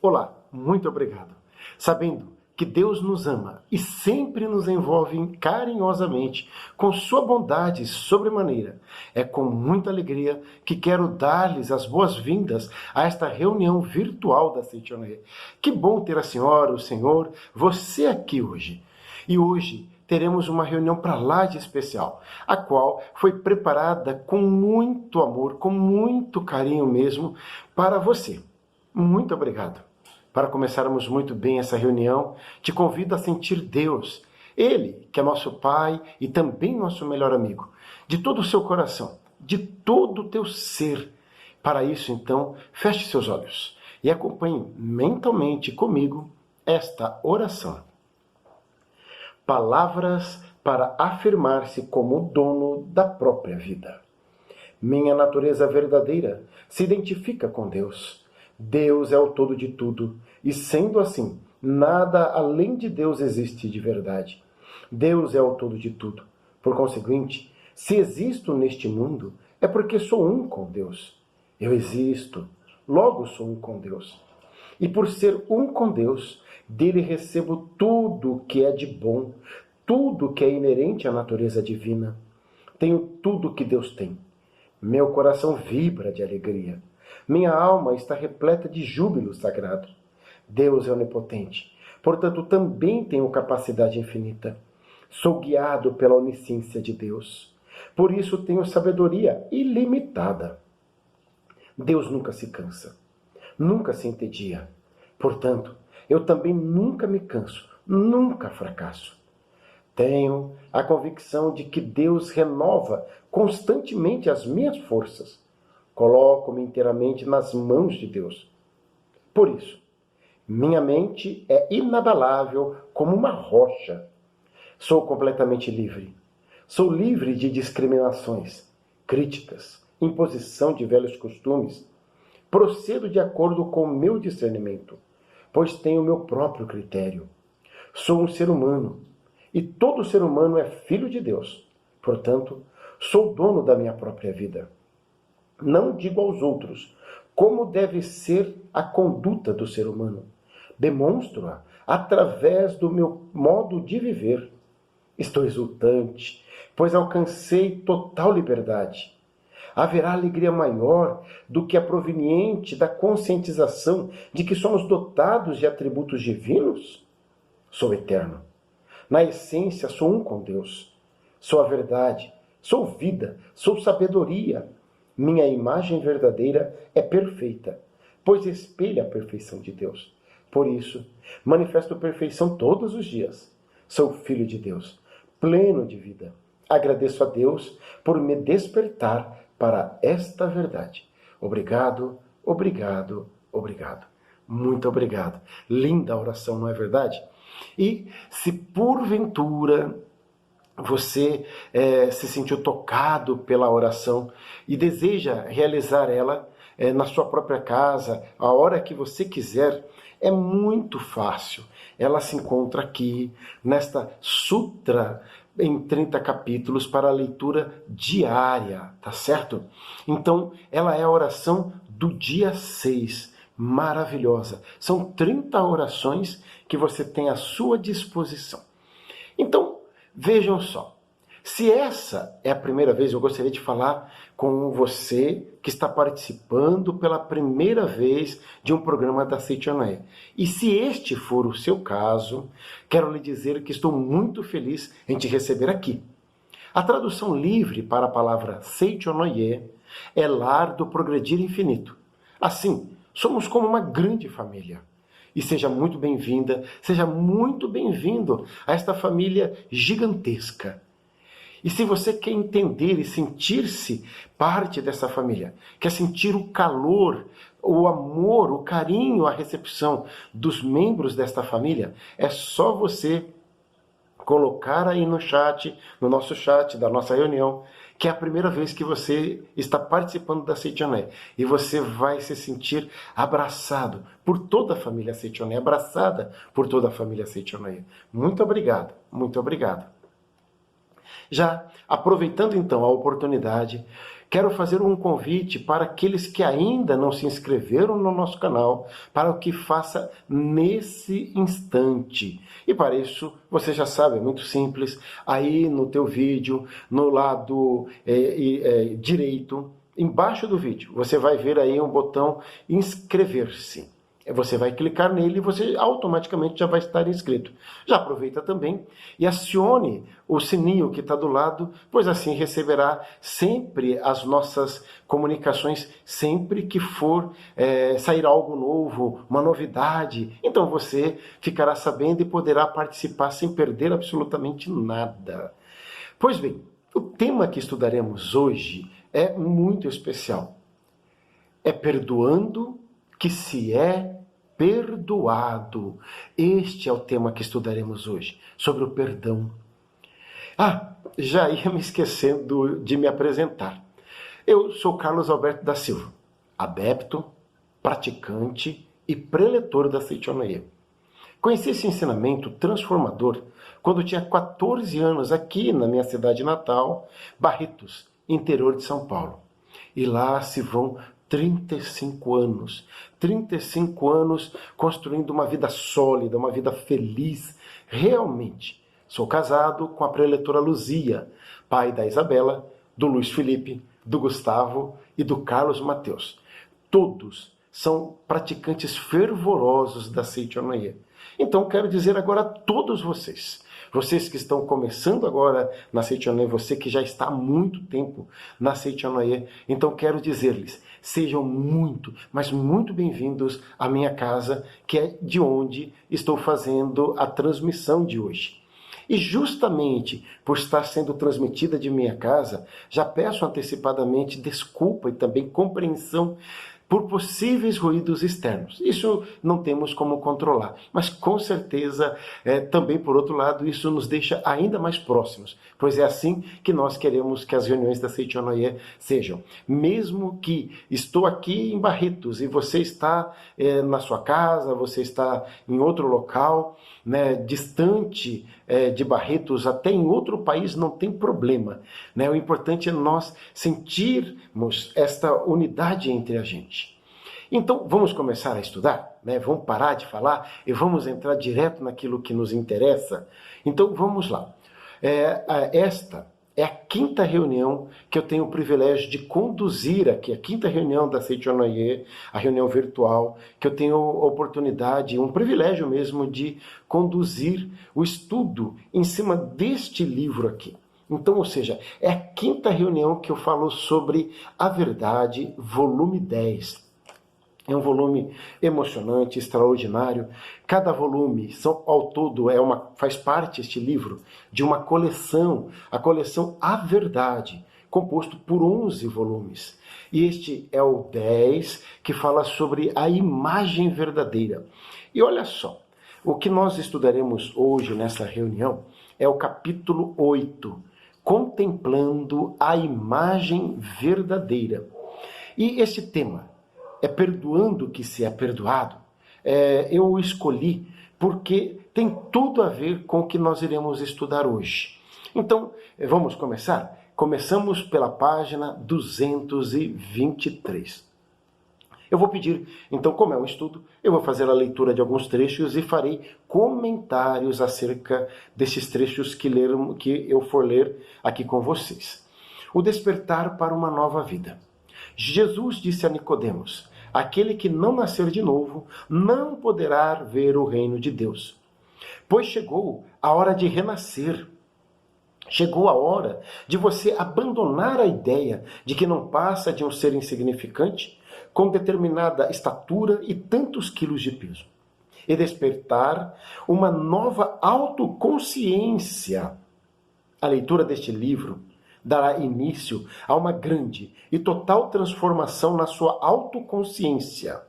Olá, muito obrigado. Sabendo que Deus nos ama e sempre nos envolve carinhosamente com sua bondade sobremaneira, é com muita alegria que quero dar-lhes as boas-vindas a esta reunião virtual da Seitonê. Que bom ter a senhora, o senhor, você aqui hoje. E hoje teremos uma reunião para lá de especial, a qual foi preparada com muito amor, com muito carinho mesmo, para você. Muito obrigado. Para começarmos muito bem essa reunião, te convido a sentir Deus, Ele, que é nosso Pai e também nosso melhor amigo, de todo o seu coração, de todo o teu ser. Para isso, então, feche seus olhos e acompanhe mentalmente comigo esta oração. Palavras para afirmar-se como o dono da própria vida. Minha natureza verdadeira se identifica com Deus. Deus é o todo de tudo, e sendo assim, nada além de Deus existe de verdade. Deus é o todo de tudo. Por conseguinte, se existo neste mundo, é porque sou um com Deus. Eu existo, logo sou um com Deus. E por ser um com Deus, dele recebo tudo o que é de bom, tudo que é inerente à natureza divina. Tenho tudo o que Deus tem. Meu coração vibra de alegria. Minha alma está repleta de júbilo sagrado. Deus é onipotente, portanto também tenho capacidade infinita. Sou guiado pela onisciência de Deus. Por isso tenho sabedoria ilimitada. Deus nunca se cansa, nunca se entedia. Portanto, eu também nunca me canso, nunca fracasso. Tenho a convicção de que Deus renova constantemente as minhas forças. Coloco-me inteiramente nas mãos de Deus. Por isso, minha mente é inabalável como uma rocha. Sou completamente livre. Sou livre de discriminações, críticas, imposição de velhos costumes. Procedo de acordo com o meu discernimento, pois tenho o meu próprio critério. Sou um ser humano, e todo ser humano é filho de Deus. Portanto, sou dono da minha própria vida. Não digo aos outros como deve ser a conduta do ser humano. Demonstro-a através do meu modo de viver. Estou exultante, pois alcancei total liberdade. Haverá alegria maior do que a proveniente da conscientização de que somos dotados de atributos divinos? Sou eterno. Na essência, sou um com Deus. Sou a verdade, sou vida, sou sabedoria. Minha imagem verdadeira é perfeita, pois espelha a perfeição de Deus. Por isso, manifesto perfeição todos os dias. Sou filho de Deus, pleno de vida. Agradeço a Deus por me despertar para esta verdade. Obrigado, obrigado, obrigado. Muito obrigado. Linda oração, não é verdade? E se porventura você se sentiu tocado pela oração e deseja realizar ela na sua própria casa, a hora que você quiser, é muito fácil. Ela se encontra aqui, nesta Sutra, em 30 capítulos para a leitura diária, tá certo? Então, ela é a oração do dia 6, maravilhosa. São 30 orações que você tem à sua disposição. Então, vejam só, se essa é a primeira vez, eu gostaria de falar com você que está participando pela primeira vez de um programa da Seitonê. E se este for o seu caso, quero lhe dizer que estou muito feliz em te receber aqui. A tradução livre para a palavra Seitonê é lar do progredir infinito. Assim, somos como uma grande família. E seja muito bem-vinda, seja muito bem-vindo a esta família gigantesca. E se você quer entender e sentir-se parte dessa família, quer sentir o calor, o amor, o carinho, a recepção dos membros desta família, é só você colocar aí no chat, no nosso chat da nossa reunião, que é a primeira vez que você está participando da Seitonê. E você vai se sentir abraçado por toda a família Seitonê, abraçada por toda a família Seitonê. Muito obrigado, muito obrigado. Já aproveitando então a oportunidade, quero fazer um convite para aqueles que ainda não se inscreveram no nosso canal, para que faça nesse instante. E para isso, você já sabe, é muito simples, aí no teu vídeo, no lado direito, embaixo do vídeo, você vai ver aí um botão inscrever-se. Você vai clicar nele e você automaticamente já vai estar inscrito. Já aproveita também e acione o sininho que está do lado, pois assim receberá sempre as nossas comunicações, sempre que for sair algo novo, uma novidade. Então você ficará sabendo e poderá participar sem perder absolutamente nada. Pois bem, o tema que estudaremos hoje é muito especial. É perdoando que se é perdoado. Este é o tema que estudaremos hoje, sobre o perdão. Já ia me esquecendo de me apresentar. Eu sou Carlos Alberto da Silva, adepto, praticante e preletor da Seichonoye. Conheci esse ensinamento transformador quando tinha 14 anos aqui na minha cidade natal, Barretos, interior de São Paulo. E lá se vão 35 anos. 35 anos construindo uma vida sólida, uma vida feliz, realmente. Sou casado com a preletora Luzia, pai da Isabela, do Luiz Felipe, do Gustavo e do Carlos Mateus. Todos são praticantes fervorosos da Seichonoye. Então quero dizer agora a todos vocês que estão começando agora na Seichonoye, você que já está há muito tempo na Seichonoye, então quero dizer-lhes, sejam muito, mas muito bem-vindos à minha casa, que é de onde estou fazendo a transmissão de hoje. E justamente por estar sendo transmitida de minha casa, já peço antecipadamente desculpa e também compreensão por possíveis ruídos externos. Isso não temos como controlar, mas com certeza, também por outro lado, isso nos deixa ainda mais próximos, pois é assim que nós queremos que as reuniões da Seichonoye sejam. Mesmo que estou aqui em Barretos e você está na sua casa, você está em outro local, né, distante de Barretos, até em outro país, não tem problema, né? O importante é nós sentirmos esta unidade entre a gente. Então, vamos começar a estudar, né? Vamos parar de falar e vamos entrar direto naquilo que nos interessa. Então, vamos lá. Esta é a quinta reunião que eu tenho o privilégio de conduzir aqui, a quinta reunião da Seichonoye, a reunião virtual, que eu tenho a oportunidade, um privilégio mesmo de conduzir o estudo em cima deste livro aqui. Então, ou seja, é a quinta reunião que eu falo sobre a verdade, volume 10. É um volume emocionante, extraordinário. Cada volume, ao todo, faz parte, este livro, de uma coleção, a coleção A Verdade, composto por 11 volumes. E este é o 10, que fala sobre a imagem verdadeira. E olha só, o que nós estudaremos hoje nessa reunião é o capítulo 8, Contemplando a Imagem Verdadeira. E esse tema, é perdoando que se é perdoado, eu escolhi porque tem tudo a ver com o que nós iremos estudar hoje. Então, vamos começar? Começamos pela página 223. Eu vou pedir, então, como é um estudo, eu vou fazer a leitura de alguns trechos e farei comentários acerca desses trechos que eu for ler aqui com vocês. O despertar para uma nova vida. Jesus disse a Nicodemos: aquele que não nascer de novo não poderá ver o reino de Deus. Pois chegou a hora de renascer. Chegou a hora de você abandonar a ideia de que não passa de um ser insignificante, com determinada estatura e tantos quilos de peso, e despertar uma nova autoconsciência. A leitura deste livro dará início a uma grande e total transformação na sua autoconsciência.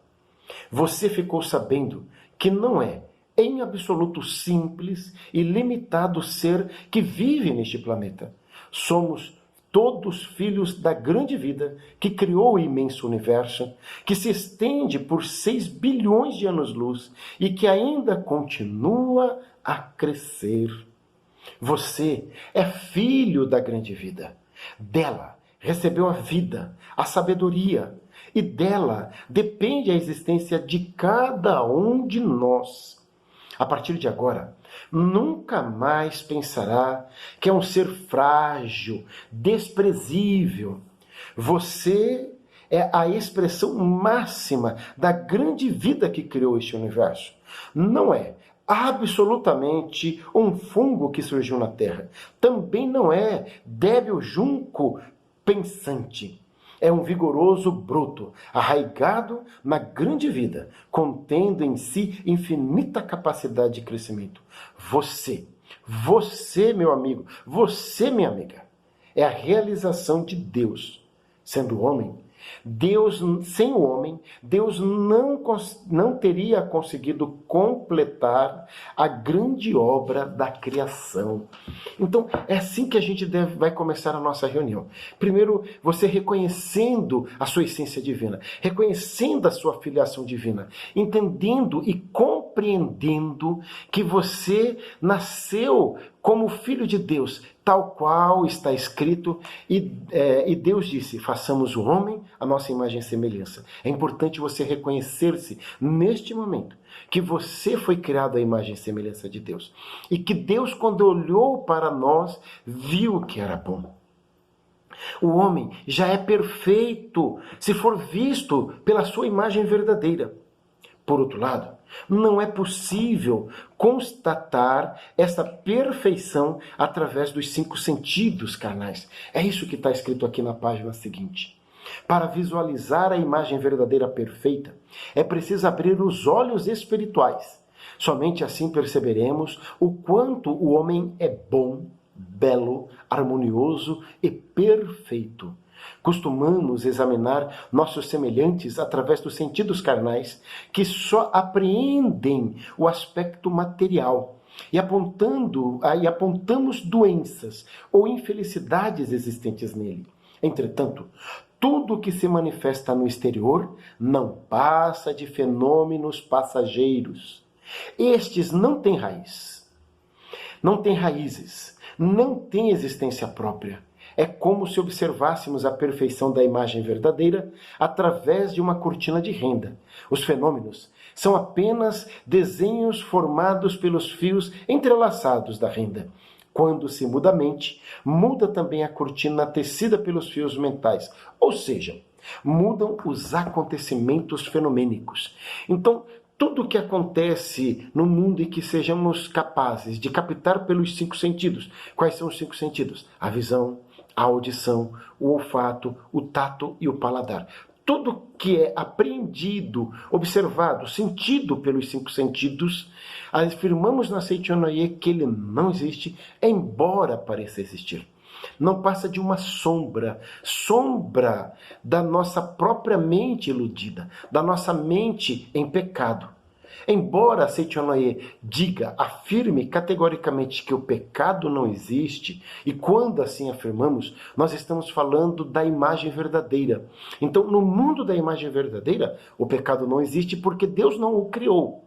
Você ficou sabendo que não é, em absoluto, simples e limitado ser que vive neste planeta. Somos todos filhos da grande vida que criou o imenso universo, que se estende por 6 bilhões de anos-luz e que ainda continua a crescer. Você é filho da grande vida. Dela recebeu a vida, a sabedoria, e dela depende a existência de cada um de nós. A partir de agora, nunca mais pensará que é um ser frágil, desprezível. Você é a expressão máxima da grande vida que criou este universo. Não é absolutamente um fungo que surgiu na Terra. Também não é débil junco pensante. É um vigoroso broto, arraigado na grande vida, contendo em si infinita capacidade de crescimento. Você, meu amigo, você, minha amiga, é a realização de Deus. Sendo homem, sem o homem, Deus não teria conseguido completar a grande obra da criação. Então, é assim que a gente vai começar a nossa reunião. Primeiro, você reconhecendo a sua essência divina, reconhecendo a sua filiação divina, entendendo e compreendendo que você nasceu como filho de Deus, tal qual está escrito, e Deus disse, façamos o homem a nossa imagem e semelhança. É importante você reconhecer-se neste momento, que você foi criado à imagem e semelhança de Deus. E que Deus, quando olhou para nós, viu que era bom. O homem já é perfeito se for visto pela sua imagem verdadeira. Por outro lado, não é possível constatar essa perfeição através dos 5 sentidos carnais. É isso que está escrito aqui na página seguinte. Para visualizar a imagem verdadeira perfeita, é preciso abrir os olhos espirituais. Somente assim perceberemos o quanto o homem é bom, belo, harmonioso e perfeito. Costumamos examinar nossos semelhantes através dos sentidos carnais, que só apreendem o aspecto material, e apontamos doenças ou infelicidades existentes nele. Entretanto, tudo que se manifesta no exterior não passa de fenômenos passageiros. Estes não têm raiz, não têm raízes, não têm existência própria. É como se observássemos a perfeição da imagem verdadeira através de uma cortina de renda. Os fenômenos são apenas desenhos formados pelos fios entrelaçados da renda. Quando se muda a mente, muda também a cortina tecida pelos fios mentais. Ou seja, mudam os acontecimentos fenomênicos. Então, tudo o que acontece no mundo e que sejamos capazes de captar pelos 5 sentidos. Quais são os 5 sentidos? A visão, a audição, o olfato, o tato e o paladar. Tudo que é apreendido, observado, sentido pelos 5 sentidos, afirmamos na Seichonoye que ele não existe, embora pareça existir. Não passa de uma sombra da nossa própria mente iludida, da nossa mente em pecado. Embora Seichonoye afirme categoricamente que o pecado não existe, e quando assim afirmamos, nós estamos falando da imagem verdadeira. Então, no mundo da imagem verdadeira, o pecado não existe porque Deus não o criou.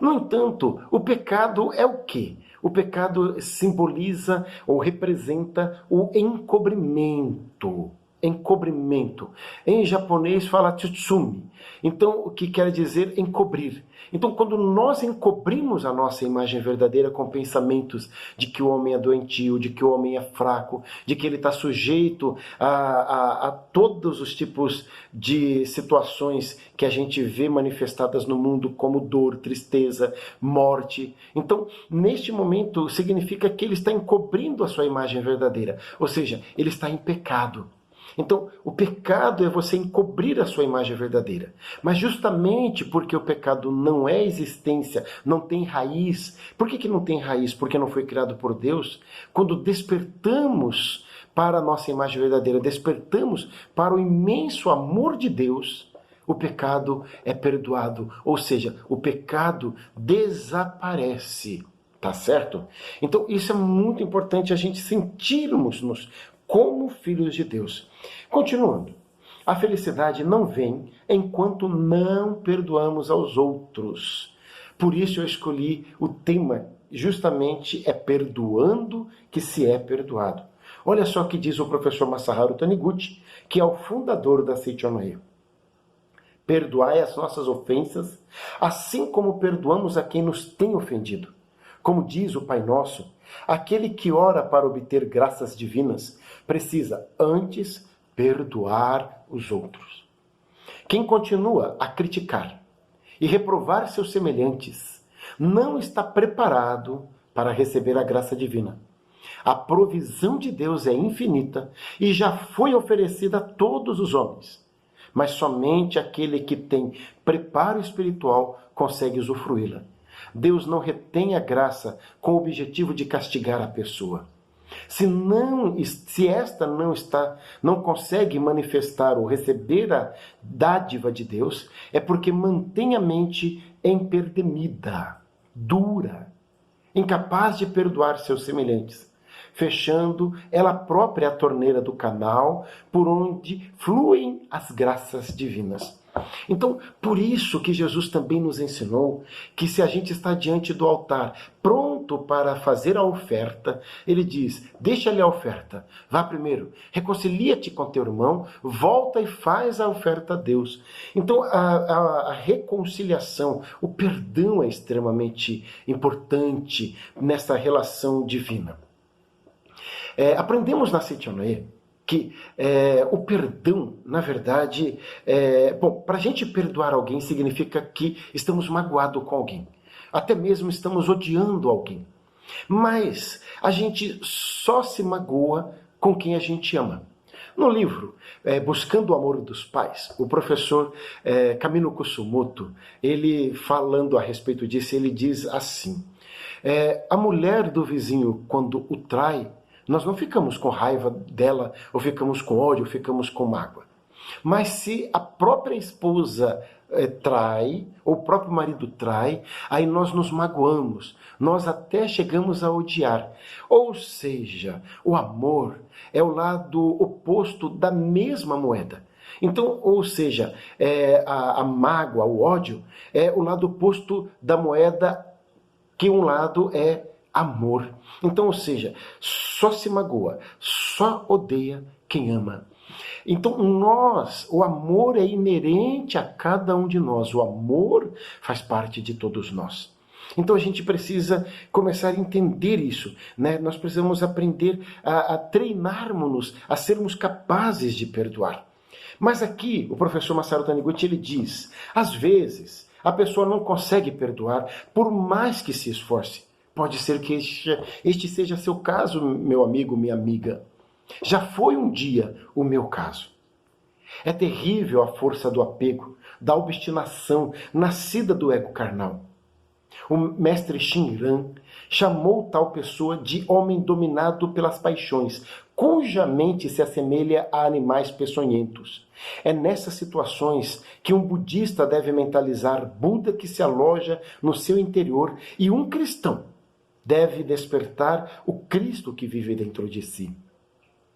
No entanto, o pecado é o quê? O pecado simboliza ou representa o encobrimento. Encobrimento. Em japonês fala tsutsumi. Então, o que quer dizer encobrir? Então, quando nós encobrimos a nossa imagem verdadeira com pensamentos de que o homem é doentio, de que o homem é fraco, de que ele está sujeito a todos os tipos de situações que a gente vê manifestadas no mundo, como dor, tristeza, morte. Então, neste momento, significa que ele está encobrindo a sua imagem verdadeira, ou seja, ele está em pecado. Então, o pecado é você encobrir a sua imagem verdadeira. Mas justamente porque o pecado não é existência, não tem raiz. Por que não tem raiz? Porque não foi criado por Deus. Quando despertamos para a nossa imagem verdadeira, despertamos para o imenso amor de Deus, o pecado é perdoado. Ou seja, o pecado desaparece. Tá certo? Então, isso é muito importante a gente sentirmos-nos como filhos de Deus. Continuando, a felicidade não vem enquanto não perdoamos aos outros. Por isso eu escolhi o tema, justamente é perdoando que se é perdoado. Olha só o que diz o professor Masaharu Taniguchi, que é o fundador da Seichonoye. Perdoai as nossas ofensas, assim como perdoamos a quem nos tem ofendido. Como diz o Pai Nosso, aquele que ora para obter graças divinas precisa antes perdoar os outros. Quem continua a criticar e reprovar seus semelhantes não está preparado para receber a graça divina. A provisão de Deus é infinita e já foi oferecida a todos os homens. Mas somente aquele que tem preparo espiritual consegue usufruí-la. Deus não retém a graça com o objetivo de castigar a pessoa. Se esta não consegue manifestar ou receber a dádiva de Deus, é porque mantém a mente emperdemida, dura, incapaz de perdoar seus semelhantes, fechando ela própria a torneira do canal por onde fluem as graças divinas. Então, por isso que Jesus também nos ensinou que se a gente está diante do altar, pronto para fazer a oferta, ele diz, deixa-lhe a oferta, vá primeiro, reconcilia-te com teu irmão, volta e faz a oferta a Deus. Então, a reconciliação, o perdão é extremamente importante nessa relação divina. Aprendemos na Seichonoye que o perdão, na verdade, para a gente perdoar alguém significa que estamos magoados com alguém. Até mesmo estamos odiando alguém. Mas a gente só se magoa com quem a gente ama. No livro Buscando o Amor dos Pais, o professor Kamino Kusumoto, ele falando a respeito disso, ele diz assim, a mulher do vizinho, quando o trai, nós não ficamos com raiva dela, ou ficamos com ódio, ou ficamos com mágoa. Mas se a própria esposa trai, ou o próprio marido trai, aí nós nos magoamos, nós até chegamos a odiar. Ou seja, o amor é o lado oposto da mesma moeda. Então, ou seja, a mágoa, o ódio, é o lado oposto da moeda, que um lado é amor. Então, ou seja, só se magoa, só odeia quem ama. Então, o amor é inerente a cada um de nós. O amor faz parte de todos nós. Então, a gente precisa começar a entender isso, né? Nós precisamos aprender a treinarmos-nos, a sermos capazes de perdoar. Mas aqui, o professor Masaharu Taniguchi, ele diz, às vezes, a pessoa não consegue perdoar, por mais que se esforce. Pode ser que este seja seu caso, meu amigo, minha amiga. Já foi um dia o meu caso. É terrível a força do apego, da obstinação, nascida do ego carnal. O mestre Shinran chamou tal pessoa de homem dominado pelas paixões, cuja mente se assemelha a animais peçonhentos. É nessas situações que um budista deve mentalizar Buda que se aloja no seu interior e um cristão deve despertar o Cristo que vive dentro de si.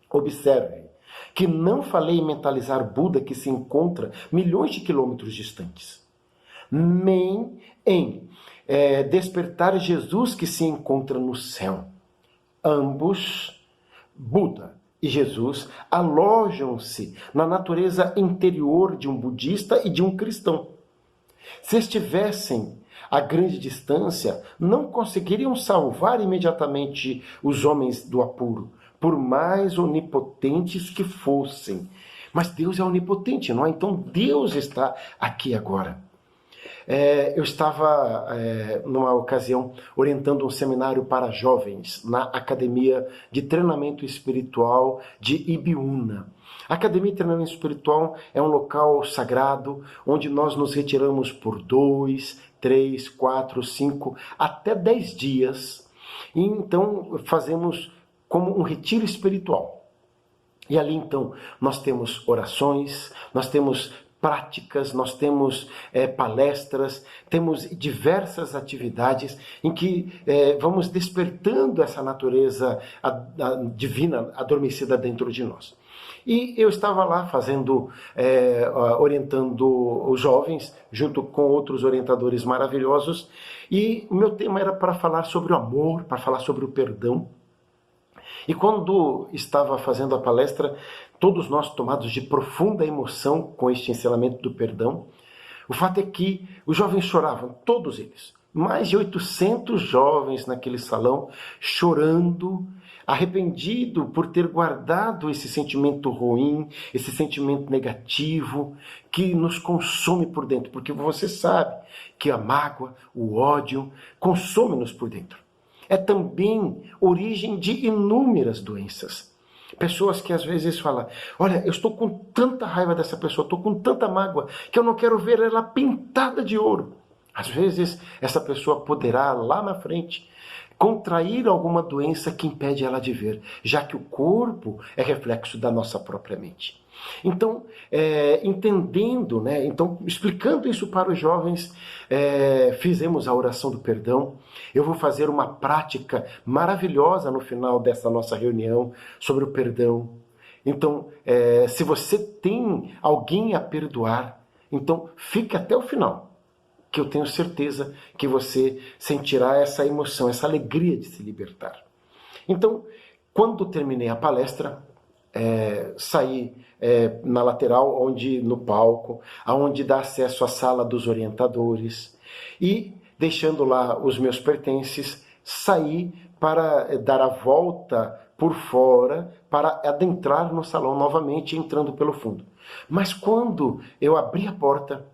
Observe que não falei em mentalizar Buda que se encontra milhões de quilômetros distantes, nem em despertar Jesus que se encontra no céu. Ambos, Buda e Jesus, alojam-se na natureza interior de um budista e de um cristão. Se estivessem a grande distância, não conseguiriam salvar imediatamente os homens do apuro, por mais onipotentes que fossem. Mas Deus é onipotente, não é? Então Deus está aqui agora. Eu estava, numa ocasião, orientando um seminário para jovens na Academia de Treinamento Espiritual de Ibiúna. A Academia de Treinamento Espiritual é um local sagrado, onde nós nos retiramos por 2, 3, 4, 5, até 10 dias. E então fazemos como um retiro espiritual. E ali então nós temos orações, nós temos práticas, nós temos palestras, temos diversas atividades em que vamos despertando essa natureza divina adormecida dentro de nós. E eu estava lá orientando os jovens, junto com outros orientadores maravilhosos, e o meu tema era para falar sobre o amor, para falar sobre o perdão. E quando estava fazendo a palestra, todos nós tomados de profunda emoção com este ensinamento do perdão, o fato é que os jovens choravam, todos eles. Mais de 800 jovens naquele salão, chorando, arrependido por ter guardado esse sentimento ruim, esse sentimento negativo, que nos consome por dentro. Porque você sabe que a mágoa, o ódio, consome-nos por dentro. É também origem de inúmeras doenças. Pessoas que às vezes falam, olha, eu estou com tanta raiva dessa pessoa, estou com tanta mágoa, que eu não quero ver ela pintada de ouro. Às vezes, essa pessoa poderá, lá na frente, contrair alguma doença que impede ela de ver, já que o corpo é reflexo da nossa própria mente. Então, entendendo, então, explicando isso para os jovens, fizemos a oração do perdão. Eu vou fazer uma prática maravilhosa no final dessa nossa reunião sobre o perdão. Então, se você tem alguém a perdoar, então fique até o final, que eu tenho certeza que você sentirá essa emoção, essa alegria de se libertar. Então, quando terminei a palestra, saí na lateral, no palco, aonde dá acesso à sala dos orientadores, e deixando lá os meus pertences, saí para dar a volta por fora, para adentrar no salão novamente, entrando pelo fundo. Mas quando eu abri a porta,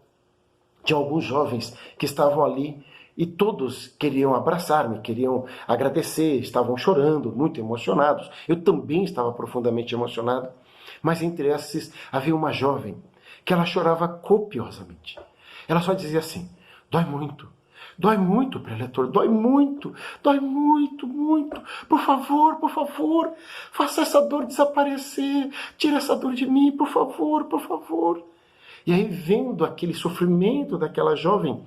tinha alguns jovens que estavam ali e todos queriam abraçar-me, queriam agradecer, estavam chorando, muito emocionados. Eu também estava profundamente emocionado. Mas entre esses havia uma jovem que ela chorava copiosamente. Ela só dizia assim, dói muito, preletor, dói muito, muito. Por favor, faça essa dor desaparecer, tira essa dor de mim, por favor. E aí, vendo aquele sofrimento daquela jovem,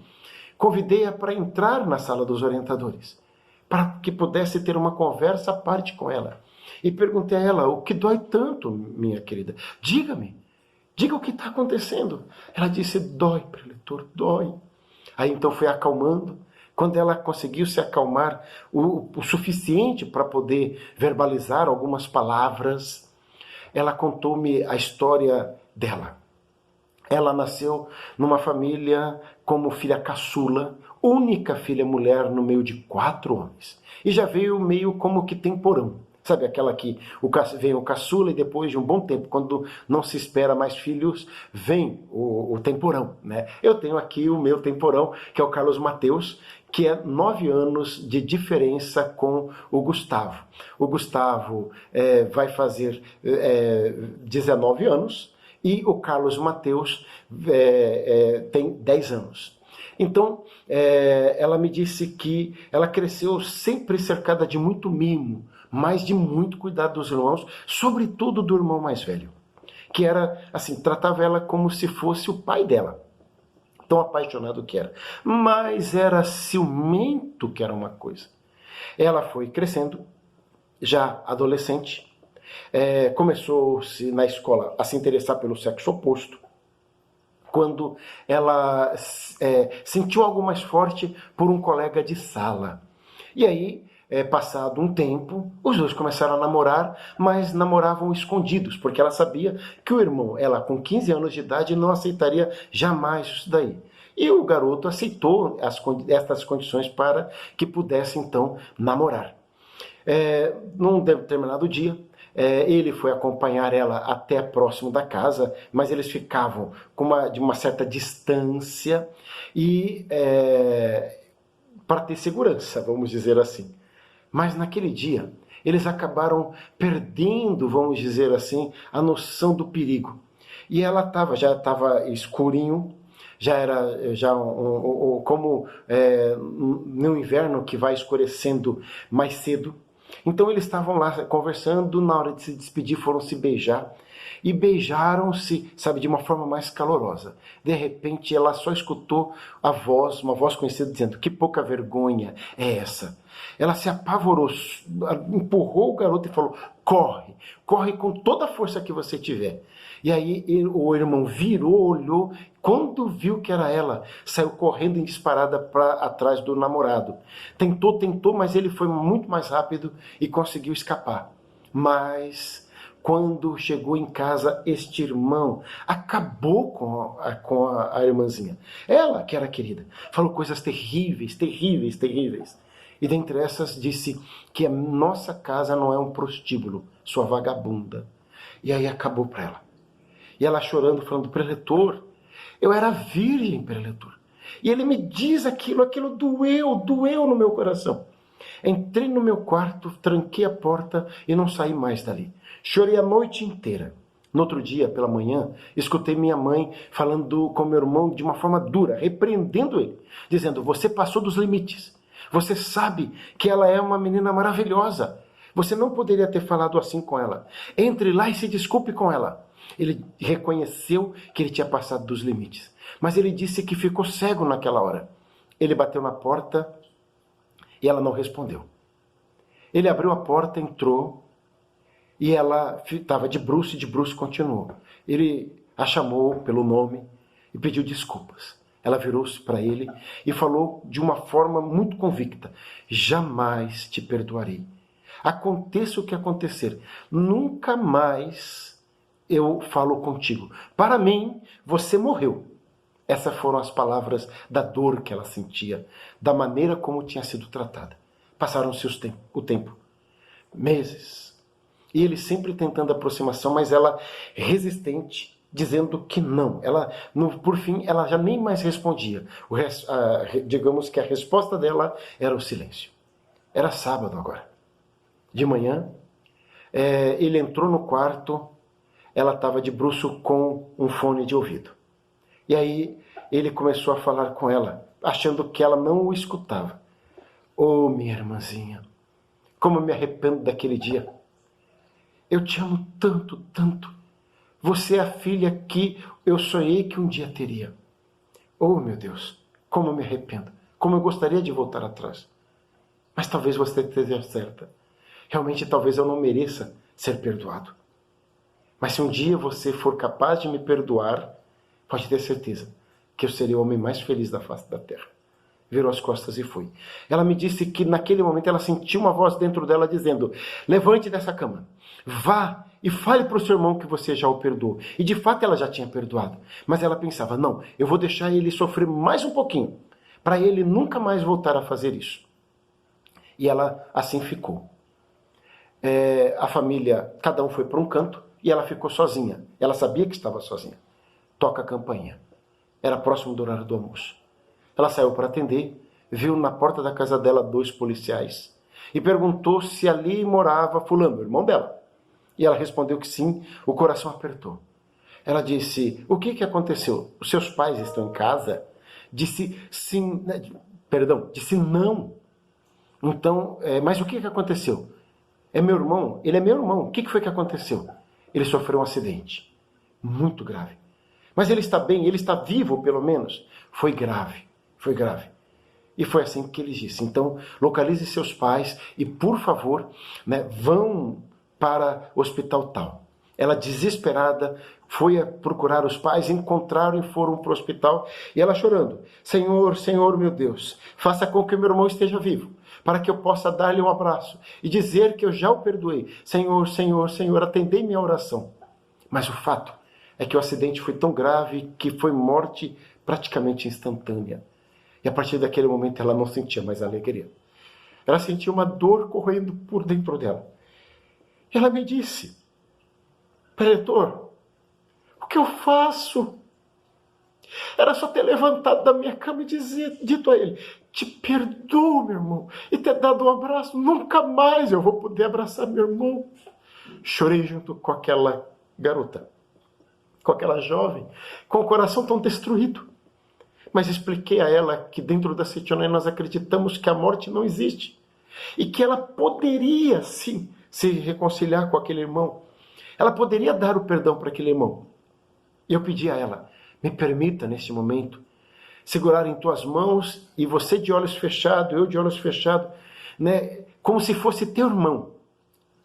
convidei-a para entrar na sala dos orientadores, para que pudesse ter uma conversa à parte com ela. E perguntei a ela, o que dói tanto, minha querida? Diga o que está acontecendo. Ela disse, dói, preletor, dói. Aí então foi acalmando. Quando ela conseguiu se acalmar o suficiente para poder verbalizar algumas palavras, ela contou-me a história dela. Ela nasceu numa família como filha caçula, única filha mulher no meio de 4 homens. E já veio meio como que temporão. Sabe aquela que vem o caçula e depois de um bom tempo, quando não se espera mais filhos, vem o temporão, né? Eu tenho aqui o meu temporão, que é o Carlos Mateus, que é 9 anos de diferença com o Gustavo. O Gustavo vai fazer 19 anos, e o Carlos Mateus tem 10 anos. Então, ela me disse que ela cresceu sempre cercada de muito mimo, mas de muito cuidado dos irmãos, sobretudo do irmão mais velho, que era, assim, tratava ela como se fosse o pai dela, tão apaixonado que era. Mas era ciumento, que era uma coisa. Ela foi crescendo, já adolescente, começou-se na escola a se interessar pelo sexo oposto, quando ela sentiu algo mais forte por um colega de sala. E aí, passado um tempo, os dois começaram a namorar, mas namoravam escondidos, porque ela sabia que o irmão, ela com 15 anos de idade, não aceitaria jamais isso daí. E o garoto aceitou estas condições para que pudesse, então, namorar. Num determinado dia, ele foi acompanhar ela até próximo da casa, mas eles ficavam de uma certa distância e para ter segurança, vamos dizer assim. Mas naquele dia, eles acabaram perdendo, vamos dizer assim, a noção do perigo. E ela já estava escurinho, já era como no inverno que vai escurecendo mais cedo. Então eles estavam lá conversando, na hora de se despedir foram se beijar, e beijaram-se, sabe, de uma forma mais calorosa. De repente ela só escutou uma voz conhecida dizendo, que pouca vergonha é essa? Ela se apavorou, empurrou o garoto e falou, corre com toda a força que você tiver. E aí o irmão virou, olhou, quando viu que era ela, saiu correndo em disparada para atrás do namorado. Tentou, mas ele foi muito mais rápido e conseguiu escapar. Mas quando chegou em casa, este irmão acabou com a irmãzinha. Ela, que era querida, falou coisas terríveis, terríveis, terríveis. E dentre essas disse que a nossa casa não é um prostíbulo, sua vagabunda. E aí acabou para ela. E ela chorando, falando, preletor, eu era virgem, preletor. E ele me diz aquilo doeu no meu coração. Entrei no meu quarto, tranquei a porta e não saí mais dali. Chorei a noite inteira. No outro dia, pela manhã, escutei minha mãe falando com meu irmão de uma forma dura, repreendendo ele, dizendo, você passou dos limites. Você sabe que ela é uma menina maravilhosa. Você não poderia ter falado assim com ela. Entre lá e se desculpe com ela. Ele reconheceu que ele tinha passado dos limites. Mas ele disse que ficou cego naquela hora. Ele bateu na porta e ela não respondeu. Ele abriu a porta, entrou, e ela estava de bruço e de bruço continuou. Ele a chamou pelo nome e pediu desculpas. Ela virou-se para ele e falou de uma forma muito convicta, jamais te perdoarei. Aconteça o que acontecer, nunca mais eu falo contigo. Para mim, você morreu. Essas foram as palavras da dor que ela sentia, da maneira como tinha sido tratada. Passaram-se o tempo, meses, e ele sempre tentando aproximação, mas ela resistente, dizendo que não. Ela, por fim, ela já nem mais respondia. Digamos que a resposta dela era o silêncio. Era sábado agora. De manhã, ele entrou no quarto, ela estava de bruço com um fone de ouvido. E aí ele começou a falar com ela, achando que ela não o escutava. Oh, minha irmãzinha, como eu me arrependo daquele dia. Eu te amo tanto, tanto. Você é a filha que eu sonhei que um dia teria. Oh, meu Deus, como eu me arrependo. Como eu gostaria de voltar atrás. Mas talvez você esteja certa. Realmente, talvez eu não mereça ser perdoado. Mas se um dia você for capaz de me perdoar, pode ter certeza que eu serei o homem mais feliz da face da terra. Virou as costas e foi. Ela me disse que naquele momento ela sentiu uma voz dentro dela dizendo, levante dessa cama, vá e fale para o seu irmão que você já o perdoou. E de fato ela já tinha perdoado. Mas ela pensava, não, eu vou deixar ele sofrer mais um pouquinho, para ele nunca mais voltar a fazer isso. E ela assim ficou. A família, cada um foi para um canto e ela ficou sozinha. Ela sabia que estava sozinha. Toca a campainha. Era próximo do horário do almoço. Ela saiu para atender, viu na porta da casa dela 2 policiais e perguntou se ali morava fulano, o irmão dela. E ela respondeu que sim, o coração apertou. Ela disse, o que aconteceu? Os seus pais estão em casa? Disse sim, disse não. Então, mas o que aconteceu? É meu irmão? Ele é meu irmão. O que foi que aconteceu? Ele sofreu um acidente. Muito grave. Mas ele está bem, ele está vivo pelo menos. Foi grave. Foi grave. E foi assim que ele disse. Então, localize seus pais e, por favor, vão para o hospital tal. Ela, desesperada, foi a procurar os pais, encontraram e foram para o hospital. E ela chorando, Senhor, Senhor, meu Deus, faça com que meu irmão esteja vivo, para que eu possa dar-lhe um abraço e dizer que eu já o perdoei. Senhor, Senhor, Senhor, atendei minha oração. Mas o fato é que o acidente foi tão grave que foi morte praticamente instantânea. E a partir daquele momento ela não sentia mais alegria. Ela sentia uma dor correndo por dentro dela. Ela me disse, preletor, o que eu faço? Era só ter levantado da minha cama e dito a ele, te perdoo, meu irmão, e ter dado um abraço. Nunca mais eu vou poder abraçar meu irmão. Chorei junto com aquela garota, com aquela jovem, com o coração tão destruído. Mas expliquei a ela que dentro da Setioné nós acreditamos que a morte não existe. E que ela poderia, sim, se reconciliar com aquele irmão. Ela poderia dar o perdão para aquele irmão. E eu pedi a ela, me permita neste momento, segurar em tuas mãos e você de olhos fechados, eu de olhos fechados, como se fosse teu irmão.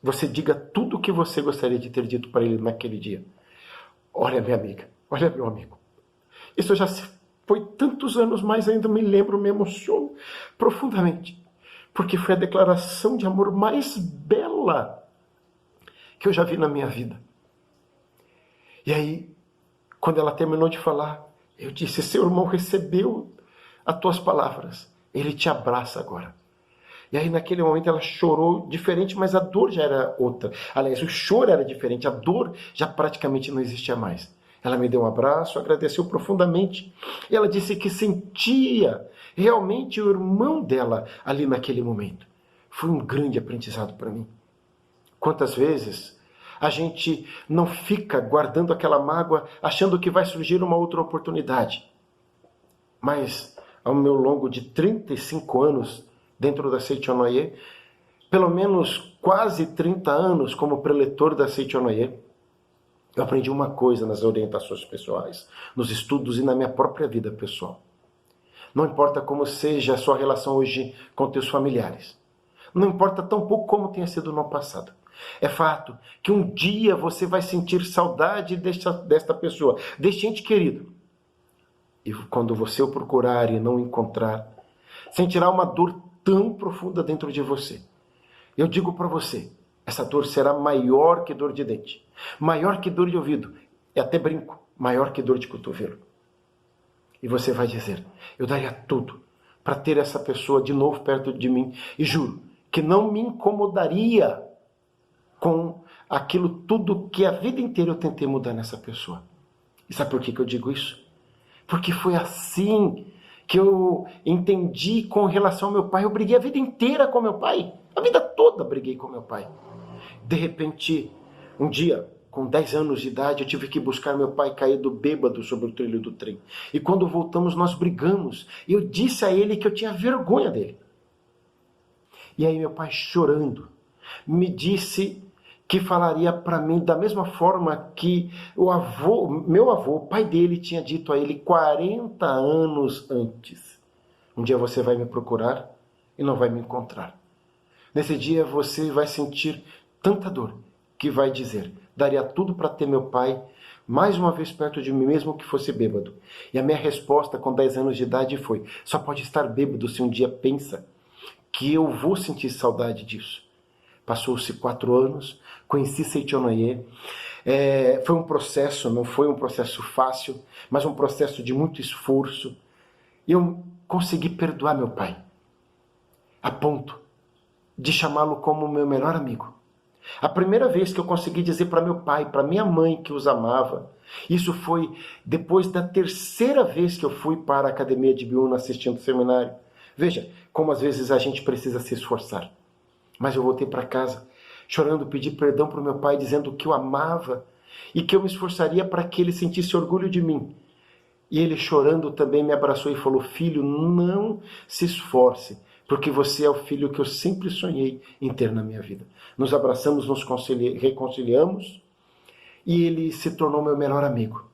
Você diga tudo o que você gostaria de ter dito para ele naquele dia. Olha, minha amiga, olha, meu amigo, isso já foi tantos anos, mas ainda me lembro, me emociono profundamente, porque foi a declaração de amor mais bela que eu já vi na minha vida. E aí, quando ela terminou de falar, eu disse: seu irmão recebeu as tuas palavras, ele te abraça agora. E aí naquele momento ela chorou diferente, mas a dor já era outra. Aliás, o choro era diferente, a dor já praticamente não existia mais. Ela me deu um abraço, agradeceu profundamente. E ela disse que sentia realmente o irmão dela ali naquele momento. Foi um grande aprendizado para mim. Quantas vezes a gente não fica guardando aquela mágoa, achando que vai surgir uma outra oportunidade. Mas, ao meu longo de 35 anos dentro da Seichonoye, pelo menos quase 30 anos como preletor da Seichonoye, eu aprendi uma coisa nas orientações pessoais, nos estudos e na minha própria vida pessoal. Não importa como seja a sua relação hoje com teus familiares. Não importa tão pouco como tenha sido no passado. É fato que um dia você vai sentir saudade desta pessoa, deste ente querido. E quando você o procurar e não o encontrar, sentirá uma dor tão profunda dentro de você. Eu digo para você, essa dor será maior que dor de dente, maior que dor de ouvido, e até brinco, maior que dor de cotovelo. E você vai dizer: eu daria tudo para ter essa pessoa de novo perto de mim, e juro que não me incomodaria com aquilo tudo que a vida inteira eu tentei mudar nessa pessoa. E sabe por que eu digo isso? Porque foi assim que eu entendi com relação ao meu pai. Eu briguei a vida inteira com meu pai. A vida toda briguei com meu pai. De repente, um dia, com 10 anos de idade, eu tive que buscar meu pai caído bêbado sobre o trilho do trem. E quando voltamos, nós brigamos. E eu disse a ele que eu tinha vergonha dele. E aí meu pai, chorando, me disse que falaria para mim da mesma forma que meu avô, o pai dele, tinha dito a ele 40 anos antes: um dia você vai me procurar e não vai me encontrar. Nesse dia você vai sentir tanta dor que vai dizer: daria tudo para ter meu pai mais uma vez perto de mim, mesmo que fosse bêbado. E a minha resposta com 10 anos de idade foi: só pode estar bêbado se um dia pensa que eu vou sentir saudade disso. Passou-se 4 anos, conheci Seichonoye. Foi um processo, não foi um processo fácil, mas um processo de muito esforço. E eu consegui perdoar meu pai, a ponto de chamá-lo como meu melhor amigo. A primeira vez que eu consegui dizer para meu pai, para minha mãe, que os amava, isso foi depois da 3ª vez que eu fui para a academia de Biúna assistindo o seminário. Veja como às vezes a gente precisa se esforçar. Mas eu voltei para casa, chorando, pedi perdão para o meu pai, dizendo que o amava e que eu me esforçaria para que ele sentisse orgulho de mim. E ele, chorando, também me abraçou e falou: filho, não se esforce, porque você é o filho que eu sempre sonhei em ter na minha vida. Nos abraçamos, nos reconciliamos e ele se tornou meu melhor amigo.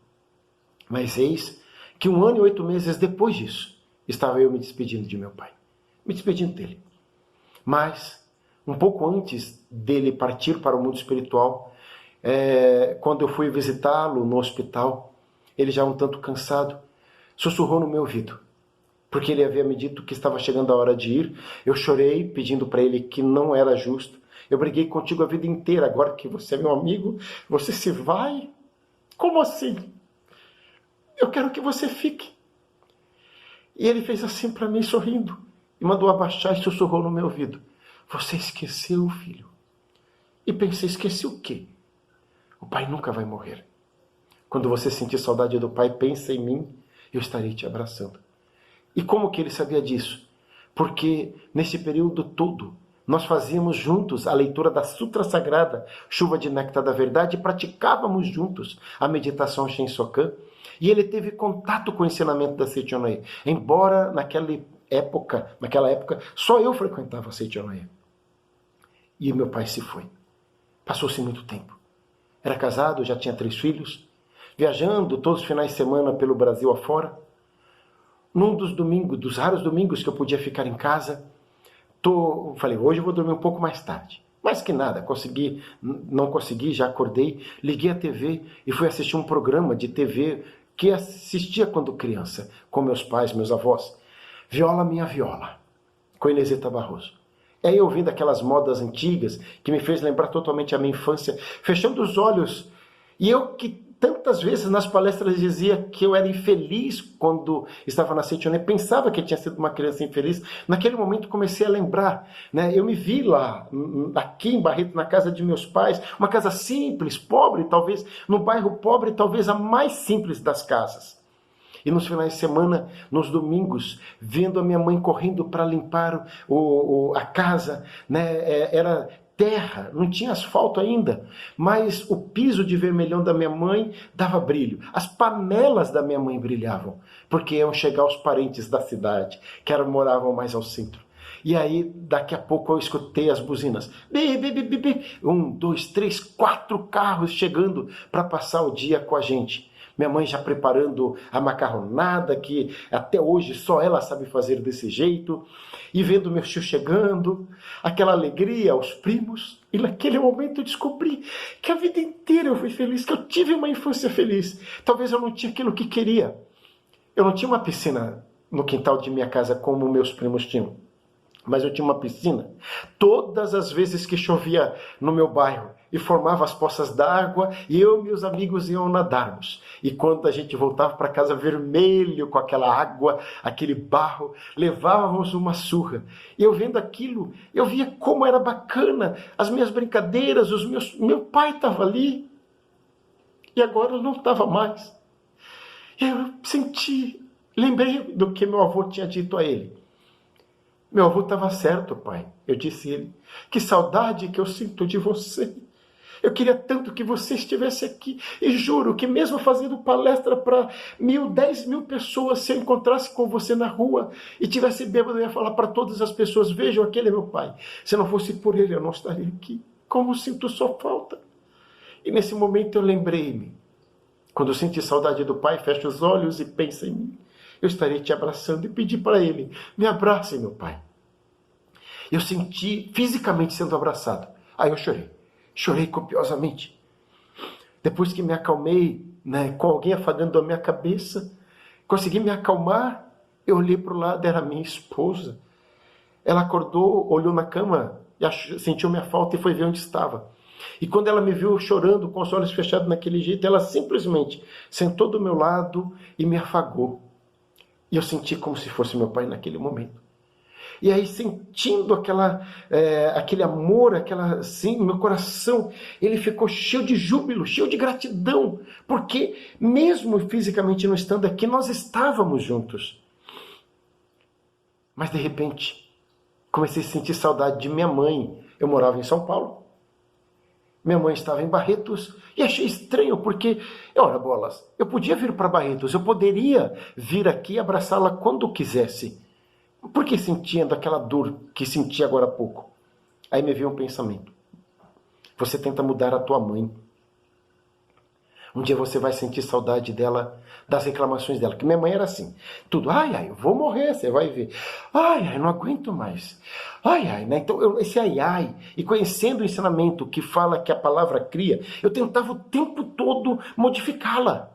Mas eis que 1 ano e 8 meses depois disso, estava eu me despedindo de meu pai, me despedindo dele. Mas um pouco antes dele partir para o mundo espiritual, quando eu fui visitá-lo no hospital, ele já um tanto cansado, sussurrou no meu ouvido, porque ele havia me dito que estava chegando a hora de ir. Eu chorei, pedindo para ele que não era justo. Eu briguei contigo a vida inteira, agora que você é meu amigo, você se vai? Como assim? Eu quero que você fique. E ele fez assim para mim, sorrindo, e mandou abaixar e sussurrou no meu ouvido: você esqueceu, filho? E pensei: esqueci o quê? O pai nunca vai morrer. Quando você sentir saudade do pai, pensa em mim, eu estarei te abraçando. E como que ele sabia disso? Porque nesse período todo, nós fazíamos juntos a leitura da Sutra Sagrada, Chuva de Néctar da Verdade, e praticávamos juntos a meditação Shinsokan, e ele teve contato com o ensinamento da Seichonoye, embora naquela época, só eu frequentava a Seichonoye. E meu pai se foi. Passou-se muito tempo. Era casado, já tinha 3 filhos, viajando todos os finais de semana pelo Brasil afora. Num dos domingos, dos raros domingos que eu podia ficar em casa, falei: hoje eu vou dormir um pouco mais tarde. Mais que nada, não consegui, já acordei, liguei a TV e fui assistir um programa de TV que assistia quando criança, com meus pais, meus avós. Viola Minha Viola, com Inesita Barroso. Aí eu ouvindo aquelas modas antigas, que me fez lembrar totalmente a minha infância, fechando os olhos. E eu que tantas vezes nas palestras dizia que eu era infeliz quando estava na Seitione, eu pensava que eu tinha sido uma criança infeliz. Naquele momento comecei a lembrar, né? Eu me vi lá, aqui em Barreto, na casa de meus pais, uma casa simples, pobre, talvez, no bairro pobre, talvez a mais simples das casas. E nos finais de semana, nos domingos, vendo a minha mãe correndo para limpar a casa, né? Era terra, não tinha asfalto ainda, mas o piso de vermelhão da minha mãe dava brilho. As panelas da minha mãe brilhavam, porque iam chegar os parentes da cidade, que moravam mais ao centro. E aí, daqui a pouco, eu escutei as buzinas. Bi, bi, bi, bi, bi. 1, 2, 3, 4 carros chegando para passar o dia com a gente. Minha mãe já preparando a macarronada, que até hoje só ela sabe fazer desse jeito. E vendo meu tio chegando, aquela alegria aos primos. E naquele momento eu descobri que a vida inteira eu fui feliz, que eu tive uma infância feliz. Talvez eu não tinha aquilo que queria. Eu não tinha uma piscina no quintal de minha casa como meus primos tinham. Mas eu tinha uma piscina. Todas as vezes que chovia no meu bairro e formava as poças d'água, e eu e meus amigos iam nadarmos. E quando a gente voltava para casa vermelho com aquela água, aquele barro, levávamos uma surra. E eu vendo aquilo, eu via como era bacana as minhas brincadeiras, meu pai estava ali. E agora não estava mais. Eu senti, lembrei do que meu avô tinha dito a ele. Meu avô estava certo, pai. Eu disse a ele, que saudade que eu sinto de você. Eu queria tanto que você estivesse aqui. E juro que mesmo fazendo palestra para 1.000, 10.000 pessoas, se eu encontrasse com você na rua e tivesse bêbado, eu ia falar para todas as pessoas, vejam, aquele é meu pai. Se não fosse por ele, eu não estaria aqui. Como sinto sua falta. E nesse momento eu lembrei-me. Quando eu senti saudade do pai, fecho os olhos e penso em mim. Eu estarei te abraçando e pedi para ele, me abrace, meu pai. Eu senti fisicamente sendo abraçado. Aí eu chorei copiosamente. Depois que me acalmei, né, com alguém afagando a minha cabeça, consegui me acalmar, eu olhei para o lado, era minha esposa. Ela acordou, olhou na cama, sentiu minha falta e foi ver onde estava. E quando ela me viu chorando, com os olhos fechados naquele jeito, ela simplesmente sentou do meu lado e me afagou. E eu senti como se fosse meu pai naquele momento. E aí, sentindo aquele amor, assim, meu coração, ele ficou cheio de júbilo, cheio de gratidão, porque mesmo fisicamente não estando aqui, nós estávamos juntos. Mas de repente, comecei a sentir saudade de minha mãe. Eu morava em São Paulo. Minha mãe estava em Barretos e achei estranho, porque, ora bolas, eu podia vir para Barretos, eu poderia vir aqui abraçá-la quando quisesse. Por que sentindo aquela dor que senti agora há pouco? Aí me veio um pensamento. Você tenta mudar a tua mãe. Um dia você vai sentir saudade dela, das reclamações dela. Que minha mãe era assim. Tudo, ai, ai, eu vou morrer, você vai ver. Ai, ai, não aguento mais. Ai, ai, né? Então, esse ai, ai. E conhecendo o ensinamento que fala que a palavra cria, eu tentava o tempo todo modificá-la.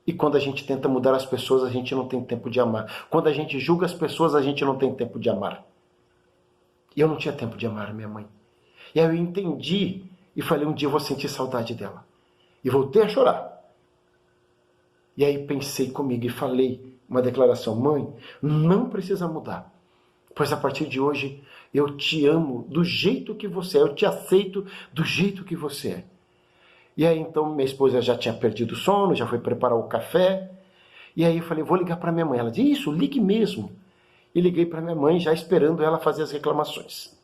E quando a gente tenta mudar as pessoas, a gente não tem tempo de amar. Quando a gente julga as pessoas, a gente não tem tempo de amar. E eu não tinha tempo de amar minha mãe. E aí eu entendi e falei, um dia eu vou sentir saudade dela. E voltei a chorar. E aí pensei comigo e falei uma declaração. Mãe, não precisa mudar. Pois a partir de hoje eu te amo do jeito que você é. Eu te aceito do jeito que você é. E aí então minha esposa já tinha perdido o sono, já foi preparar o café. E aí eu falei, vou ligar para minha mãe. Ela disse, isso, ligue mesmo. E liguei para minha mãe já esperando ela fazer as reclamações.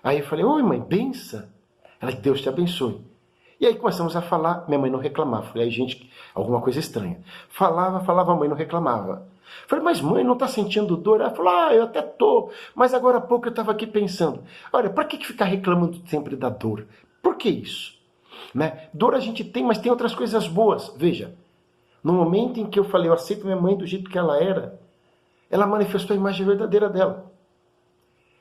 Aí eu falei, oi mãe, bença. Ela, Deus te abençoe. E aí começamos a falar, minha mãe não reclamava. Falei, aí gente, alguma coisa estranha. Falava, a mãe não reclamava. Falei, mas mãe, não está sentindo dor? Ela falou, eu até tô, mas agora há pouco eu estava aqui pensando, olha, para que ficar reclamando sempre da dor? Por que isso? Né? Dor a gente tem, mas tem outras coisas boas. Veja, no momento em que eu falei, eu aceito minha mãe do jeito que ela era, ela manifestou a imagem verdadeira dela.